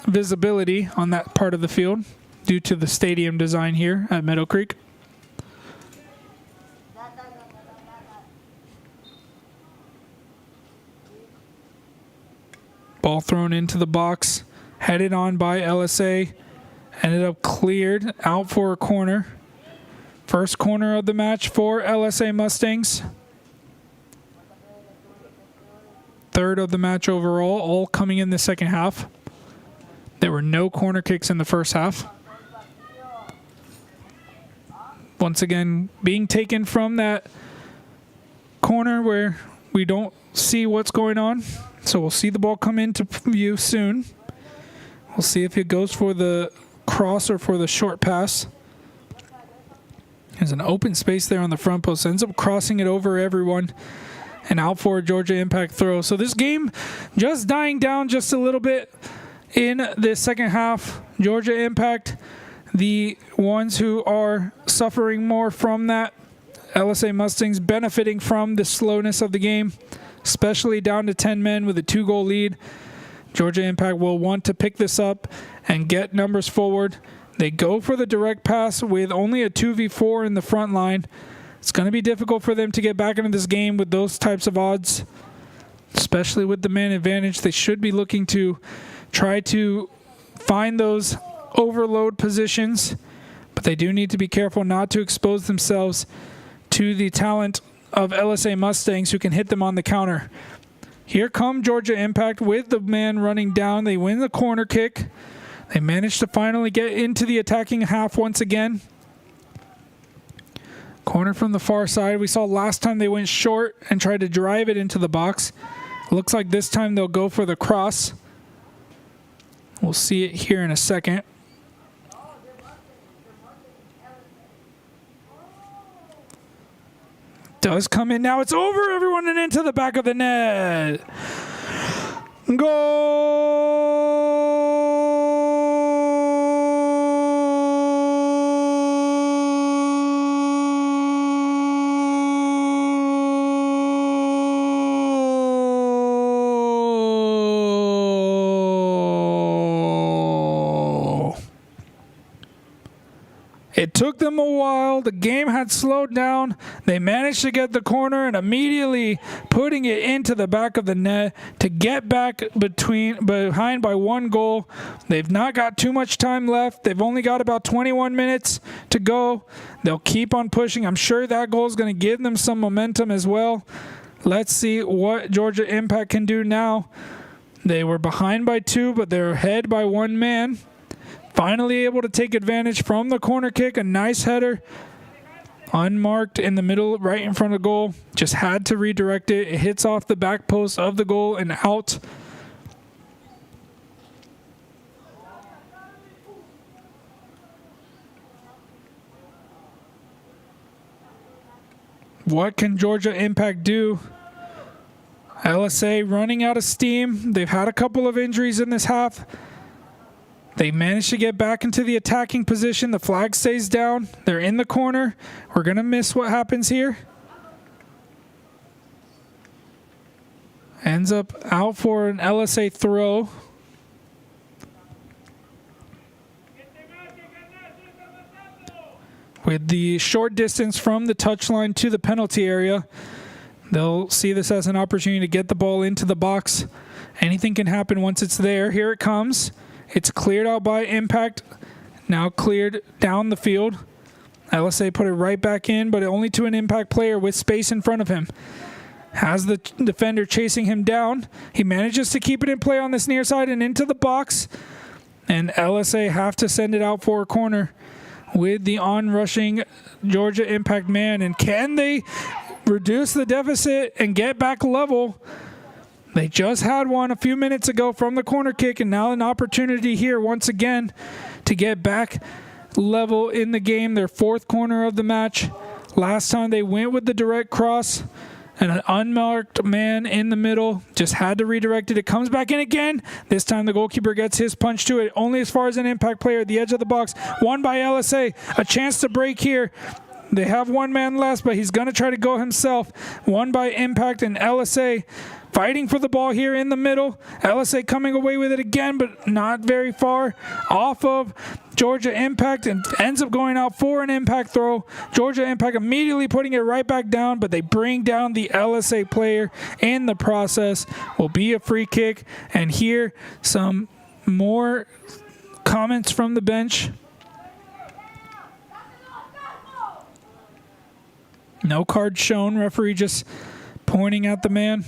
visibility on that part of the field due to the stadium design here at Meadowcreek. Ball thrown into the box, headed on by LSA, ended up cleared out for a corner. First corner of the match for LSA Mustangs. Third of the match overall, all coming in the second half. There were no corner kicks in the first half. Once again, being taken from that corner where we don't see what's going on So we'll see the ball come into view soon. We'll see if it goes for the cross or for the short pass. There's an open space there on the front post. Ends up crossing it over everyone and out for a Georgia Impact throw. So this game just dying down just a little bit in the second half. Georgia Impact, the ones who are suffering more from that. LSA Mustangs benefiting from the slowness of the game, especially down to 10 men with a 2-goal lead. Georgia Impact will want to pick this up and get numbers forward. They go for the direct pass with only a 2v4 in the front line. It's going to be difficult for them to get back into this game with those types of odds, especially with the man advantage. They should be looking to try to find those overload positions, but they do need to be careful not to expose themselves to the talent of LSA Mustangs who can hit them on the counter. Here come Georgia Impact with the man running down. They win the corner kick. They managed to finally get into the attacking half once again. Corner from the far side. We saw last time they went short and tried to drive it into the box. Looks like this time they'll go for the cross. We'll see it here in a second. Does come in now. It's over everyone and into the back of the net. It took them a while. The game had slowed down. They managed to get the corner and immediately putting it into the back of the net to get back behind by 1 goal. They've not got too much time left. They've only got about 21 minutes to go. They'll keep on pushing. I'm sure that goal is going to give them some momentum as well. Let's see what Georgia Impact can do now. They were behind by 2, but they're ahead by 1 man. Finally able to take advantage from the corner kick. A nice header. Unmarked in the middle, right in front of goal. Just had to redirect it. It hits off the back post of the goal and out. What can Georgia Impact do? LSA running out of steam. They've had a couple of injuries in this half. They managed to get back into the attacking position. The flag stays down. They're in the corner. We're going to miss what happens here. Ends up out for an LSA throw. With the short distance from the touchline to the penalty area, they'll see this as an opportunity to get the ball into the box. Anything can happen once it's there. Here it comes. It's cleared out by Impact. Now cleared down the field. LSA put it right back in, but only to an Impact player with space in front of him. Has the defender chasing him down. He manages to keep it in play on this near side and into the box. And LSA have to send it out for a corner with the on-rushing Georgia Impact man. And can they reduce the deficit and get back level? They just had one a few minutes ago from the corner kick, and now an opportunity here once again to get back level in the game. Their 4th corner of the match. Last time they went with the direct cross and an unmarked man in the middle. Just had to redirect it. It comes back in again. This time the goalkeeper gets his punch to it. Only as far as an Impact player at the edge of the box. Won by LSA. A chance to break here. They have 1 man left, but he's going to try to go himself. Won by Impact and LSA. Fighting for the ball here in the middle. LSA coming away with it again, but not very far off of Georgia Impact, and ends up going out for an Impact throw. Georgia Impact immediately putting it right back down, but they bring down the LSA player in the process. Will be a free kick. And here, some more comments from the bench. No card shown. Referee just pointing at the man.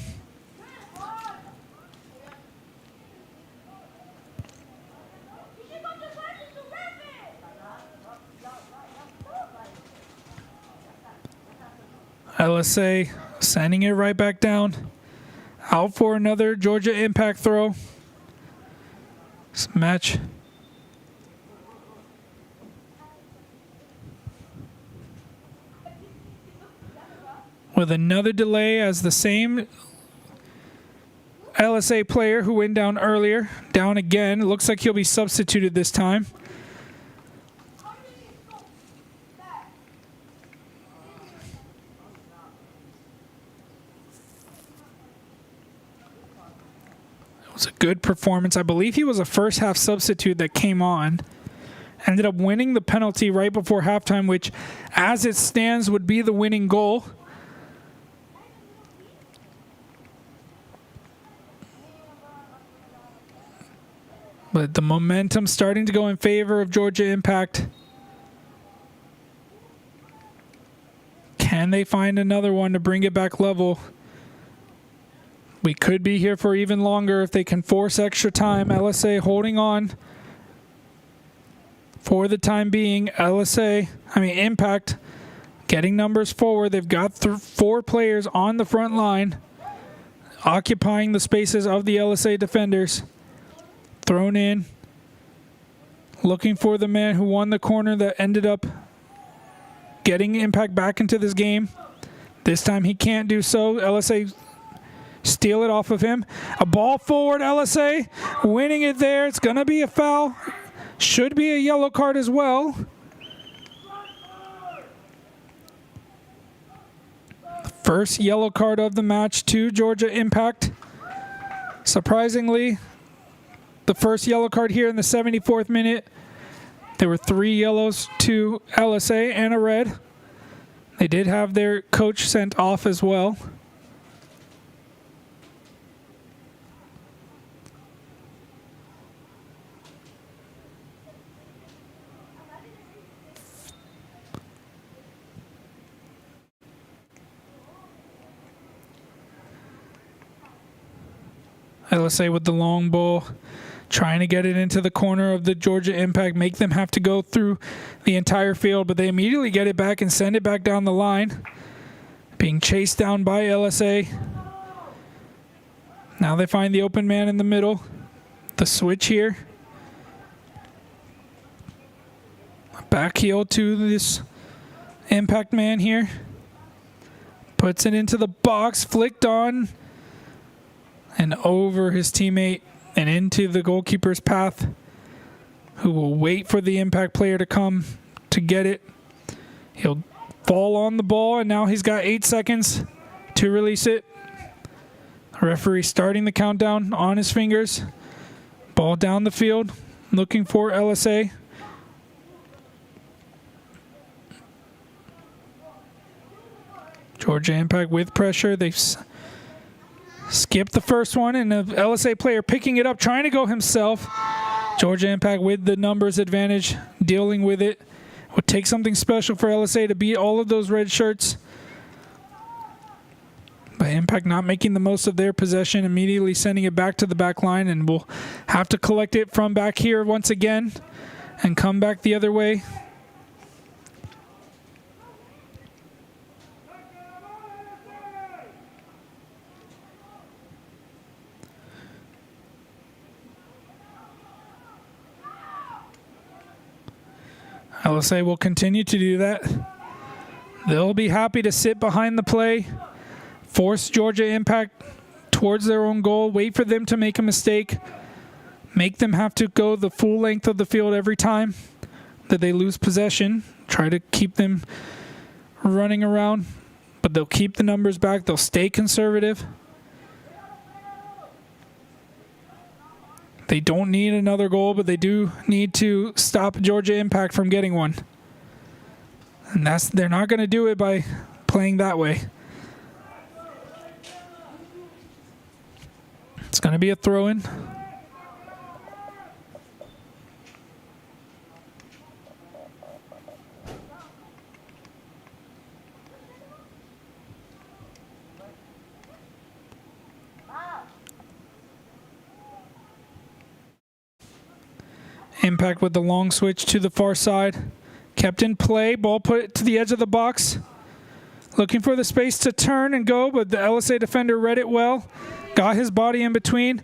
LSA sending it right back down. Out for another Georgia Impact throw. This match. With another delay as the same LSA player who went down earlier, down again. Looks like he'll be substituted this time. It was a good performance. I believe he was a first half substitute that came on. Ended up winning the penalty right before halftime, which as it stands would be the winning goal. But the momentum starting to go in favor of Georgia Impact. Can they find another one to bring it back level? We could be here for even longer if they can force extra time. LSA holding on for the time being. Impact getting numbers forward. They've got 4 players on the front line, occupying the spaces of the LSA defenders. Thrown in, looking for the man who won the corner that ended up getting Impact back into this game. This time he can't do so. LSA steal it off of him. A ball forward, LSA winning it there. It's going to be a foul. Should be a yellow card as well. The first yellow card of the match to Georgia Impact. Surprisingly, the first yellow card here in the 74th minute. There were 3 yellows to LSA and a red. They did have their coach sent off as well. LSA with the long ball, trying to get it into the corner of the Georgia Impact, make them have to go through the entire field, but they immediately get it back and send it back down the line. Being chased down by LSA. Now they find the open man in the middle. The switch here. Back heel to this Impact man here. Puts it into the box, flicked on, and over his teammate and into the goalkeeper's path, who will wait for the Impact player to come to get it. He'll fall on the ball, and now he's got 8 seconds to release it. Referee starting the countdown on his fingers. Ball down the field, looking for LSA. Georgia Impact with pressure. They've skipped the first one, and the LSA player picking it up, trying to go himself. Georgia Impact with the numbers advantage, dealing with it. Would take something special for LSA to beat all of those red shirts. But Impact not making the most of their possession, immediately sending it back to the back line, and we'll have to collect it from back here once again and come back the other way. LSA will continue to do that. They'll be happy to sit behind the play, force Georgia Impact towards their own goal, wait for them to make a mistake, make them have to go the full length of the field every time that they lose possession, try to keep them running around, but they'll keep the numbers back, they'll stay conservative. They don't need another goal, but they do need to stop Georgia Impact from getting one. And they're not going to do it by playing that way. It's going to be a throw-in. Impact with the long switch to the far side. Kept in play. Ball put to the edge of the box. Looking for the space to turn and go, but the LSA defender read it well. got his body in between.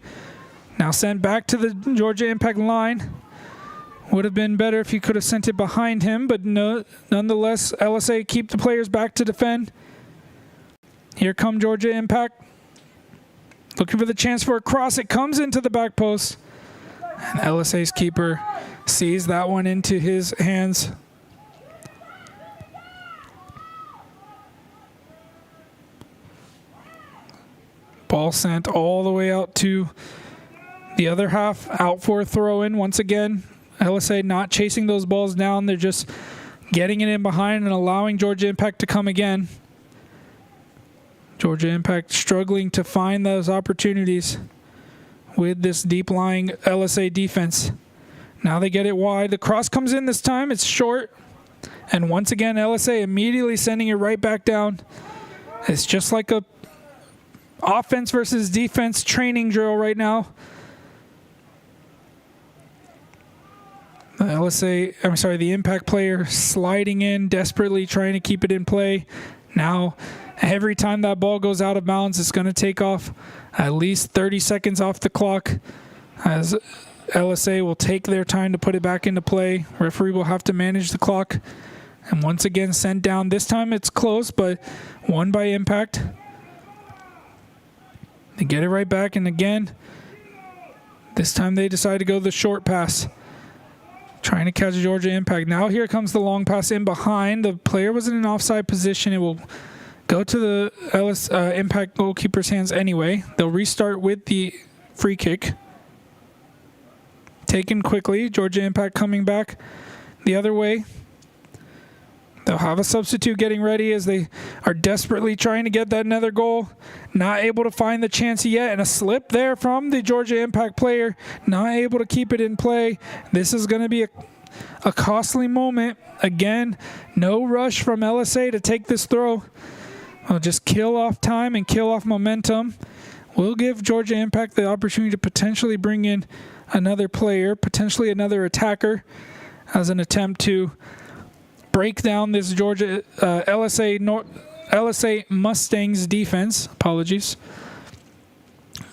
Now sent back to the Georgia Impact line. Would have been better if he could have sent it behind him, but no, nonetheless, LSA keep the players back to defend. Here come Georgia Impact. Looking for the chance for a cross. It comes into the back post. And LSA's keeper sees that one into his hands. Ball sent all the way out to the other half, out for a throw-in once again. LSA not chasing those balls down. They're just getting it in behind and allowing Georgia Impact to come again. Georgia Impact struggling to find those opportunities with this deep-lying LSA defense. Now they get it wide. The cross comes in this time. It's short. And once again, LSA immediately sending it right back down. It's just like a offense versus defense training drill right now. The Impact player sliding in, desperately trying to keep it in play. Now, every time that ball goes out of bounds, it's going to take off at least 30 seconds off the clock, as LSA will take their time to put it back into play. Referee will have to manage the clock. And once again, sent down. This time it's close, but won by Impact. They get it right back, and again, this time they decide to go the short pass. Trying to catch Georgia Impact. Now here comes the long pass in behind. The player was in an offside position. It will go to the Impact goalkeeper's hands anyway. They'll restart with the free kick. Taken quickly. Georgia Impact coming back the other way. They'll have a substitute getting ready as they are desperately trying to get that another goal. Not able to find the chance yet, and a slip there from the Georgia Impact player. Not able to keep it in play. This is going to be a costly moment. Again, no rush from LSA to take this throw. I'll just kill off time and kill off momentum. We'll give Georgia Impact the opportunity to potentially bring in another player, potentially another attacker, as an attempt to break down this Georgia LSA Mustangs defense. Apologies.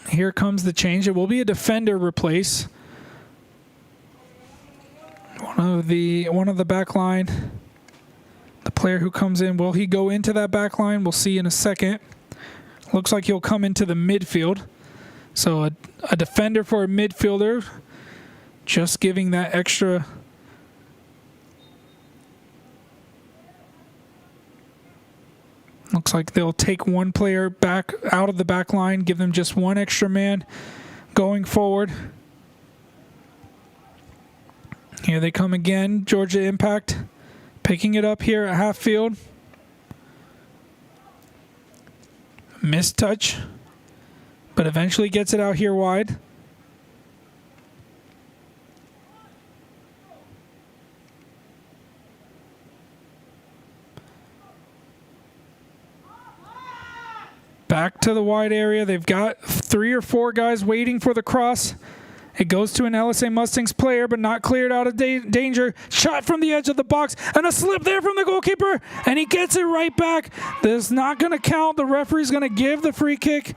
Here comes the change. It will be a defender replace. One of the back line. The player who comes in, will he go into that back line? We'll see in a second. Looks like he'll come into the midfield. So a defender for a midfielder, just giving that extra. Looks like they'll take one player back out of the back line, give them just one extra man going forward. Here they come again, Georgia Impact, picking it up here at half field. Missed touch, but eventually gets it out here wide. Back to the wide area. They've got 3 or 4 guys waiting for the cross. It goes to an LSA Mustangs player, but not cleared out of danger. Shot from the edge of the box, and a slip there from the goalkeeper, and he gets it right back. This is not going to count. The referee's going to give the free kick.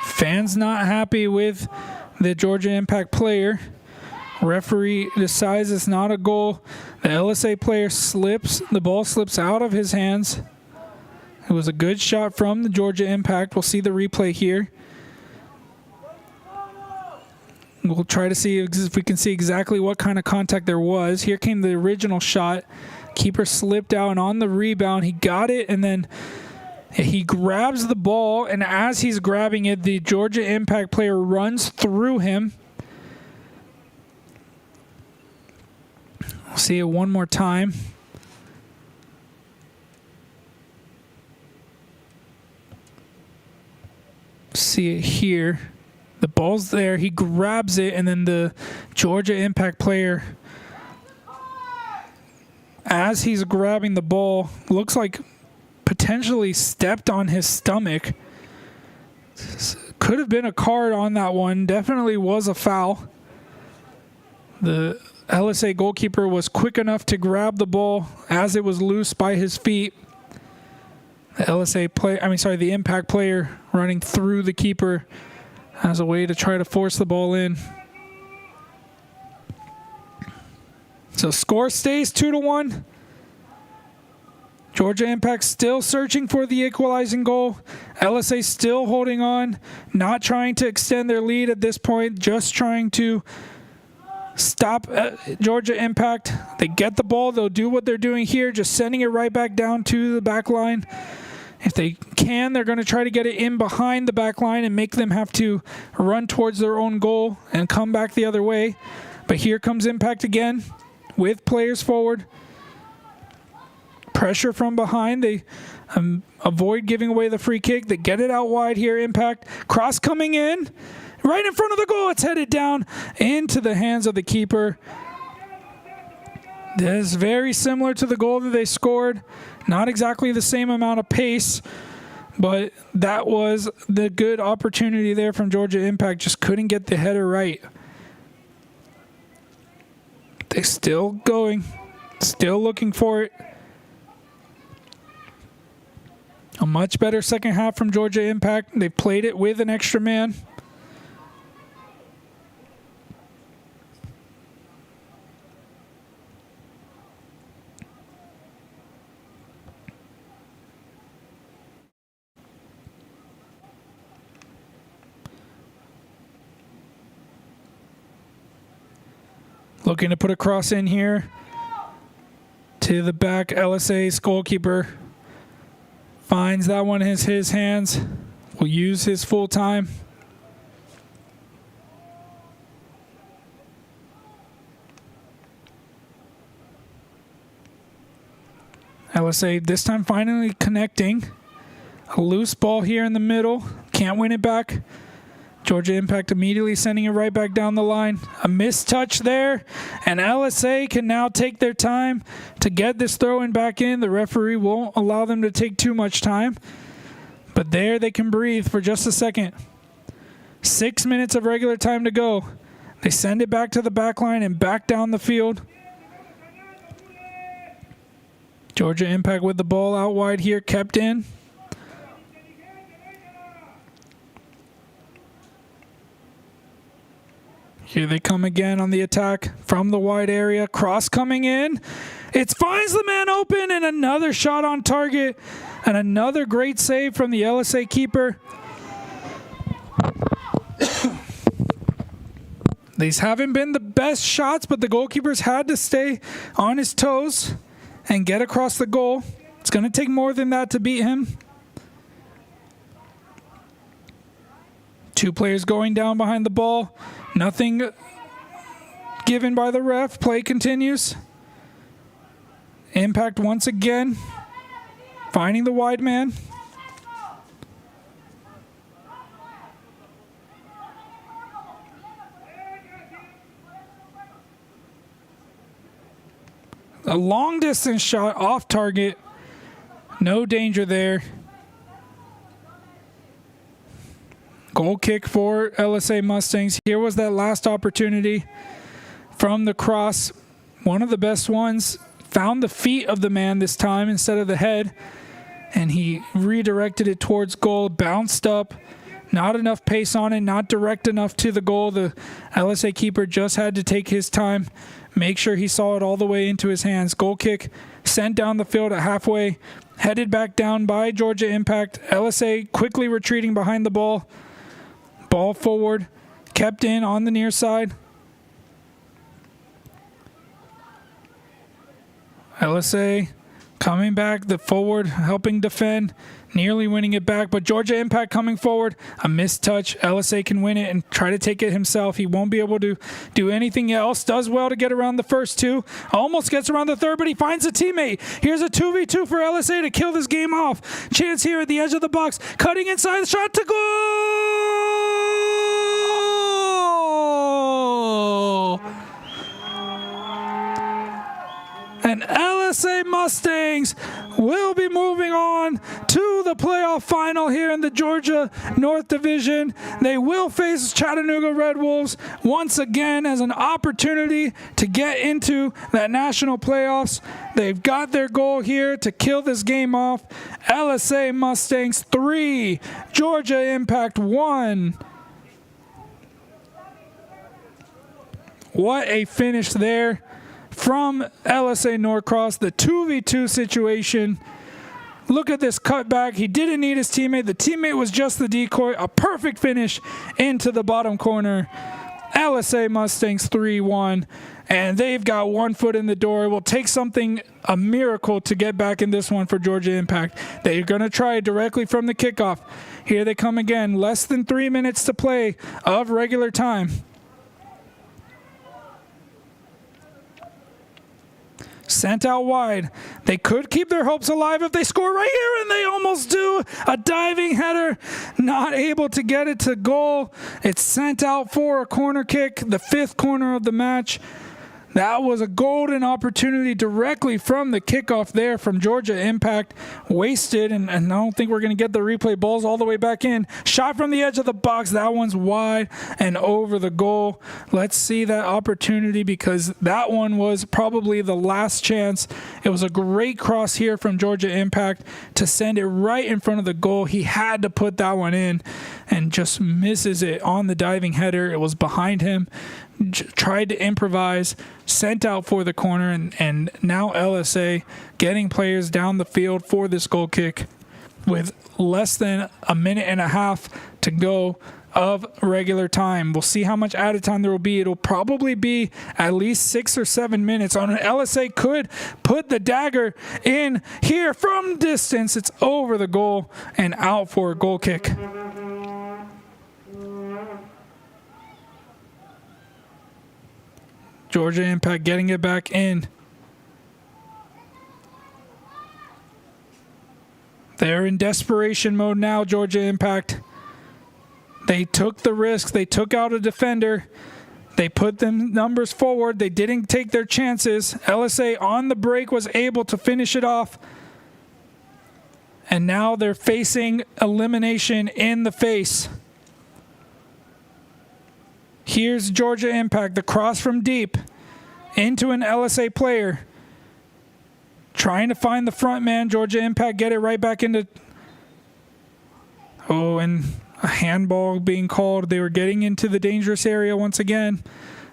Fans not happy with the Georgia Impact player. Referee decides it's not a goal. The LSA player slips. The ball slips out of his hands. It was a good shot from the Georgia Impact. We'll see the replay here. We'll try to see if we can see exactly what kind of contact there was. Here came the original shot. Keeper slipped out, and on the rebound, he got it, and then he grabs the ball, and as he's grabbing it, the Georgia Impact player runs through him. See it one more time. See it here. The ball's there. He grabs it, and then the Georgia Impact player, as he's grabbing the ball, looks like potentially stepped on his stomach. Could have been a card on that one. Definitely was a foul. The LSA goalkeeper was quick enough to grab the ball as it was loose by his feet. The Impact player running through the keeper as a way to try to force the ball in. So score stays 2-1. Georgia Impact still searching for the equalizing goal. LSA still holding on, not trying to extend their lead at this point, just trying to stop Georgia Impact. They get the ball, they'll do what they're doing here, just sending it right back down to the back line. If they can, they're going to try to get it in behind the back line and make them have to run towards their own goal and come back the other way. But here comes Impact again with players forward. Pressure from behind. They avoid giving away the free kick. They get it out wide here, Impact. Cross coming in. Right in front of the goal. It's headed down into the hands of the keeper. This is very similar to the goal that they scored. Not exactly the same amount of pace, but that was the good opportunity there from Georgia Impact. Just couldn't get the header right. They're still going, still looking for it. A much better second half from Georgia Impact. They played it with an extra man. Looking to put a cross in here to the back. LSA's goalkeeper finds that one in his hands. Will use his full time. LSA this time finally connecting. A loose ball here in the middle. Can't win it back. Georgia Impact immediately sending it right back down the line. A missed touch there, and LSA can now take their time to get this throw-in back in. The referee won't allow them to take too much time, but there they can breathe for just a second. 6 minutes of regular time to go. They send it back to the back line and back down the field. Georgia Impact with the ball out wide here, kept in. Here they come again on the attack from the wide area. Cross coming in. It finds the man open, and another shot on target. And another great save from the LSA keeper. These haven't been the best shots, but the goalkeeper's had to stay on his toes and get across the goal. It's going to take more than that to beat him. Two players going down behind the ball. Nothing given by the ref. Play continues. Impact once again. Finding the wide man. A long distance shot off target. No danger there. Goal kick for LSA Mustangs. Here was that last opportunity from the cross. One of the best ones. Found the feet of the man this time instead of the head. And he redirected it towards goal. Bounced up. Not enough pace on it. Not direct enough to the goal. The LSA keeper just had to take his time. Make sure he saw it all the way into his hands. Goal kick sent down the field at halfway. Headed back down by Georgia Impact. LSA quickly retreating behind the ball. Ball forward, kept in on the near side. LSA coming back, the forward helping defend, nearly winning it back, but Georgia Impact coming forward. A missed touch. LSA can win it and try to take it himself. He won't be able to do anything else. Does well to get around the first two. Almost gets around the third, but he finds a teammate. Here's a 2v2 for LSA to kill this game off. Chance here at the edge of the box. Cutting inside, the shot to goal! And LSA Mustangs will be moving on to the playoff final here in the Georgia North Division. They will face Chattanooga Red Wolves once again as an opportunity to get into that national playoffs. They've got their goal here to kill this game off. LSA Mustangs 3, Georgia Impact 1. What a finish there from LSA Norcross. The 2v2 situation. Look at this cutback. He didn't need his teammate. The teammate was just the decoy. A perfect finish into the bottom corner. LSA Mustangs 3-1. And they've got 1 foot in the door. It will take a miracle to get back in this one for Georgia Impact. They're going to try directly from the kickoff. Here they come again. Less than 3 minutes to play of regular time. Sent out wide. They could keep their hopes alive if they score right here, and they almost do. A diving header, not able to get it to goal. It's sent out for a corner kick, the 5th corner of the match. That was a golden opportunity directly from the kickoff there from Georgia Impact. Wasted, and I don't think we're going to get the replay. Balls all the way back in. Shot from the edge of the box. That one's wide and over the goal. Let's see that opportunity because that one was probably the last chance. It was a great cross here from Georgia Impact to send it right in front of the goal. He had to put that one in and just misses it on the diving header. It was behind him. Tried to improvise, sent out for the corner, and now LSA getting players down the field for this goal kick with less than a minute and a half to go of regular time. We'll see how much added time there will be. It'll probably be at least 6 or 7 minutes. On an LSA could put the dagger in here from distance. It's over the goal and out for a goal kick. Georgia Impact getting it back in. They're in desperation mode now, Georgia Impact. They took the risk. They took out a defender. They put them numbers forward. They didn't take their chances. LSA on the break was able to finish it off. And now they're facing elimination in the face. Here's Georgia Impact, the cross from deep into an LSA player. Trying to find the front man. Georgia Impact get it right back into... Oh, and a handball being called. They were getting into the dangerous area once again.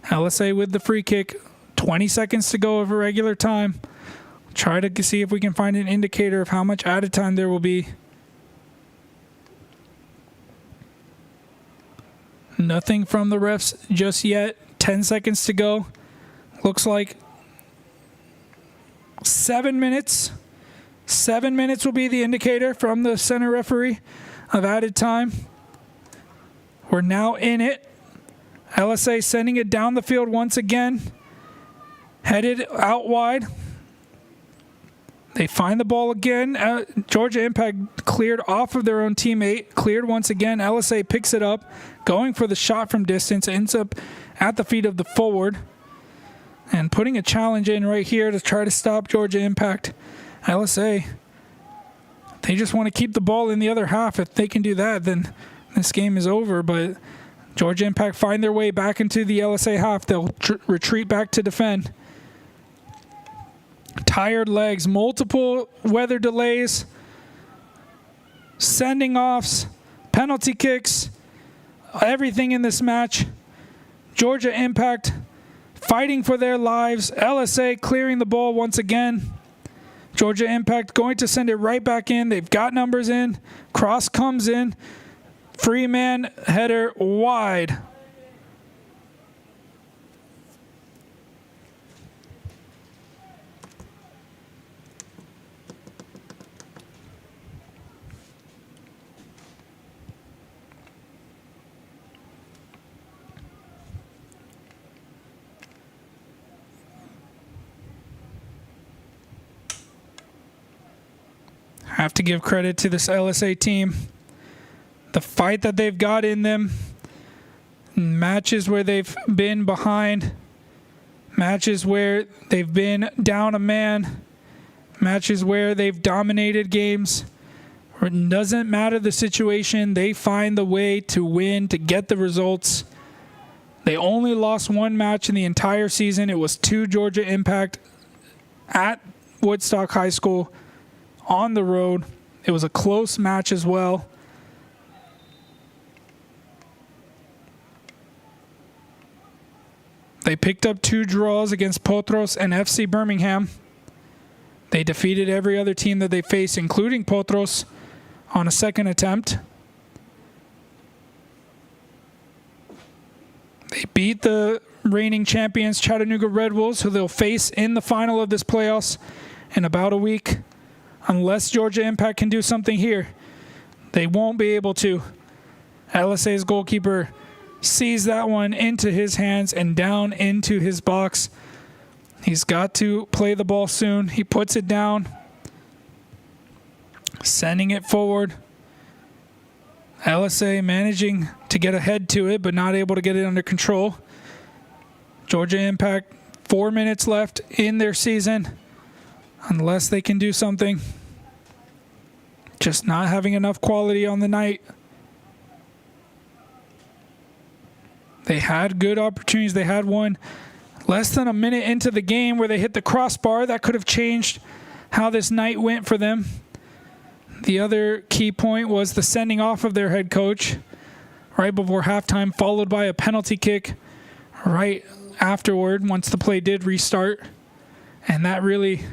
LSA with the free kick. 20 seconds to go of regular time. Try to see if we can find an indicator of how much added time there will be. Nothing from the refs just yet. 10 seconds to go. Looks like 7 minutes. 7 minutes will be the indicator from the center referee of added time. We're now in it. LSA sending it down the field once again. Headed out wide. They find the ball again. Georgia Impact cleared off of their own teammate. Cleared once again. LSA picks it up. Going for the shot from distance. Ends up at the feet of the forward. And putting a challenge in right here to try to stop Georgia Impact. LSA, they just want to keep the ball in the other half. If they can do that, then this game is over. But Georgia Impact find their way back into the LSA half. They'll retreat back to defend. Tired legs, multiple weather delays, sending offs, penalty kicks, everything in this match. Georgia Impact fighting for their lives. LSA clearing the ball once again. Georgia Impact going to send it right back in. They've got numbers in. Cross comes in. Free man header wide. Have to give credit to this LSA team. The fight that they've got in them. Matches where they've been behind. Matches where they've been down a man. matches where they've dominated games. It doesn't matter the situation. They find the way to win, to get the results. They only lost one match in the entire season. It was to Georgia Impact at Woodstock High School on the road. It was a close match as well. They picked up 2 draws against Potros and FC Birmingham. They defeated every other team that they faced, including Potros, on a second attempt. They beat the reigning champions Chattanooga Red Wolves, who they'll face in the final of this playoffs in about a week. Unless Georgia Impact can do something here, they won't be able to. LSA's goalkeeper sees that one into his hands and down into his box. He's got to play the ball soon. He puts it down, sending it forward. LSA managing to get ahead to it, but not able to get it under control. Georgia Impact, 4 minutes left in their season. Unless they can do something. Just not having enough quality on the night. They had good opportunities. They had one less than a minute into the game where they hit the crossbar. That could have changed how this night went for them. The other key point was the sending off of their head coach right before halftime, followed by a penalty kick right afterward once the play did restart. And that really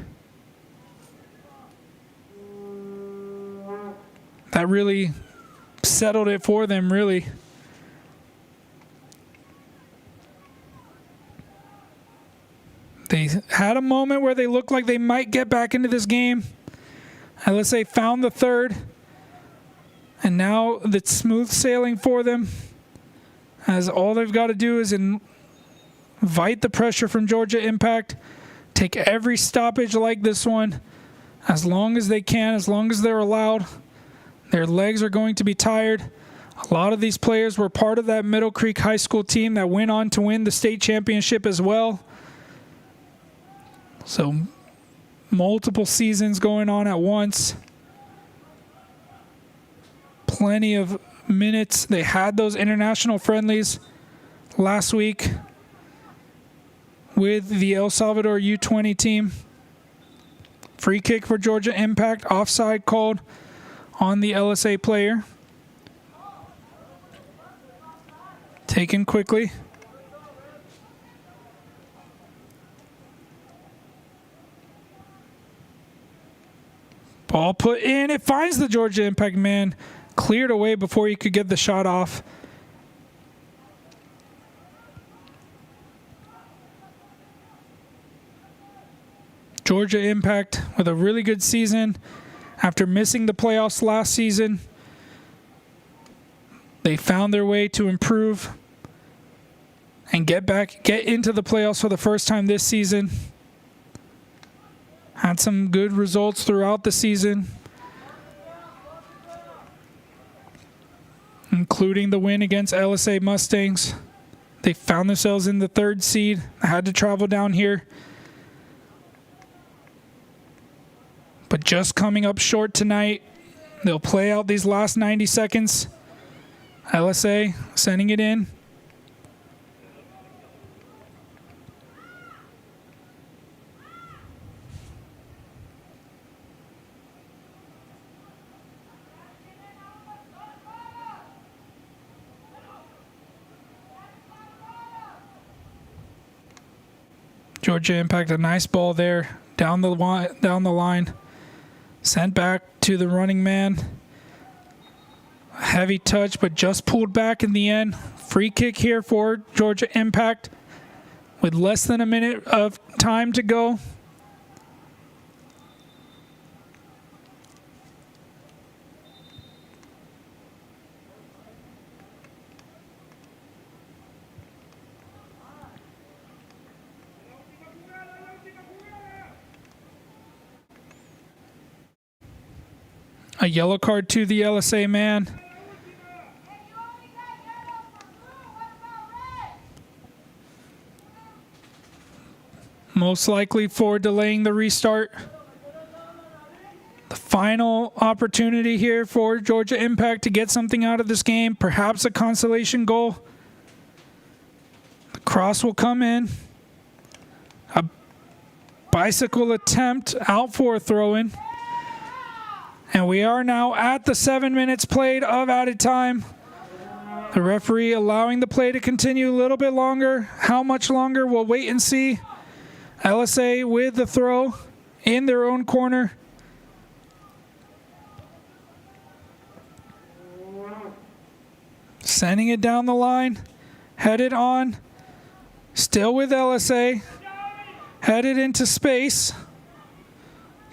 settled it for them, really. They had a moment where they looked like they might get back into this game. LSA found the third. And now it's smooth sailing for them, as all they've got to do is invite the pressure from Georgia Impact, take every stoppage like this one as long as they can, as long as they're allowed. Their legs are going to be tired. A lot of these players were part of that Meadowcreek High School team that went on to win the state championship as well. So multiple seasons going on at once. Plenty of minutes. They had those international friendlies last week with the El Salvador U20 team. Free kick for Georgia Impact. Offside called on the LSA player. Taken quickly. Ball put in. It finds the Georgia Impact man. Cleared away before he could get the shot off. Georgia Impact with a really good season after missing the playoffs last season. They found their way to improve and get into the playoffs for the first time this season. Had some good results throughout the season, including the win against LSA Mustangs. They found themselves in the 3rd seed. Had to travel down here. But just coming up short tonight. They'll play out these last 90 seconds. LSA sending it in. Georgia Impact, a nice ball there down the line. Sent back to the running man. Heavy touch, but just pulled back in the end. Free kick here for Georgia Impact with less than a minute of time to go. A yellow card to the LSA man. Most likely for delaying the restart. final opportunity here for Georgia Impact to get something out of this game, perhaps a consolation goal. The cross will come in. A bicycle attempt out for a throw-in. And we are now at the 7 minutes played of added time. The referee allowing the play to continue a little bit longer. How much longer? We'll wait and see. LSA with the throw in their own corner. Sending it down the line. Headed on. Still with LSA. Headed into space.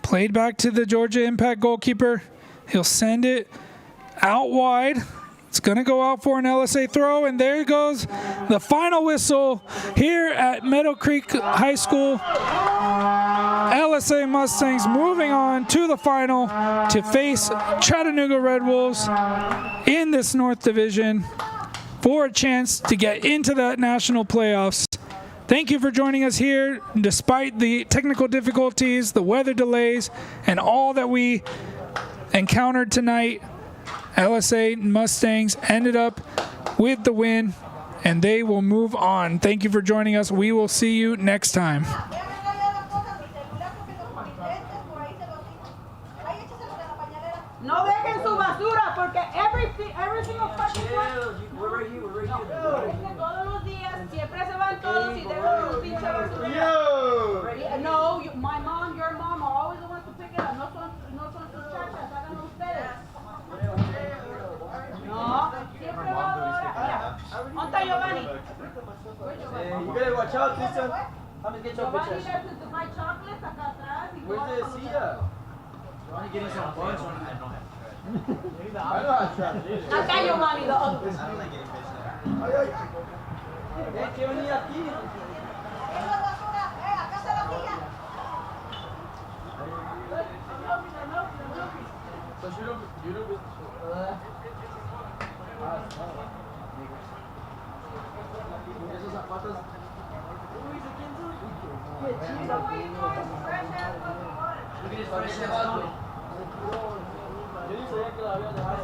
Played back to the Georgia Impact goalkeeper. He'll send it out wide. It's going to go out for an LSA throw, and there goes the final whistle here at Meadowcreek High School. LSA Mustangs moving on to the final to face Chattanooga Red Wolves in this North Division for a chance to get into the national playoffs. Thank you for joining us here despite the technical difficulties, the weather delays, and all that we encountered tonight. LSA Mustangs ended up with the win, and they will move on. Thank you for joining us. We will see you next time.
No dejen su basura porque every single fucking
We're right here.
todos los días siempre se van todos y dejan su pinche basura. No, my mom, your mom are always the ones to pick it up. No son sus chachas, háganlo ustedes. No, siempre va a adorar. ¿Dónde está Giovanni?
You better watch out, Lisa. I'm gonna get your
Giovanni
picture.
left his my chocolates acá atrás.
Where's the Sia? I'm getting some bunch on it. I know how to trap it.
Acá Giovanni, the other one.
¿Qué venía aquí? Esos zapatos. Uy, ¿de quién son? Yo ni sabía que la había dejado.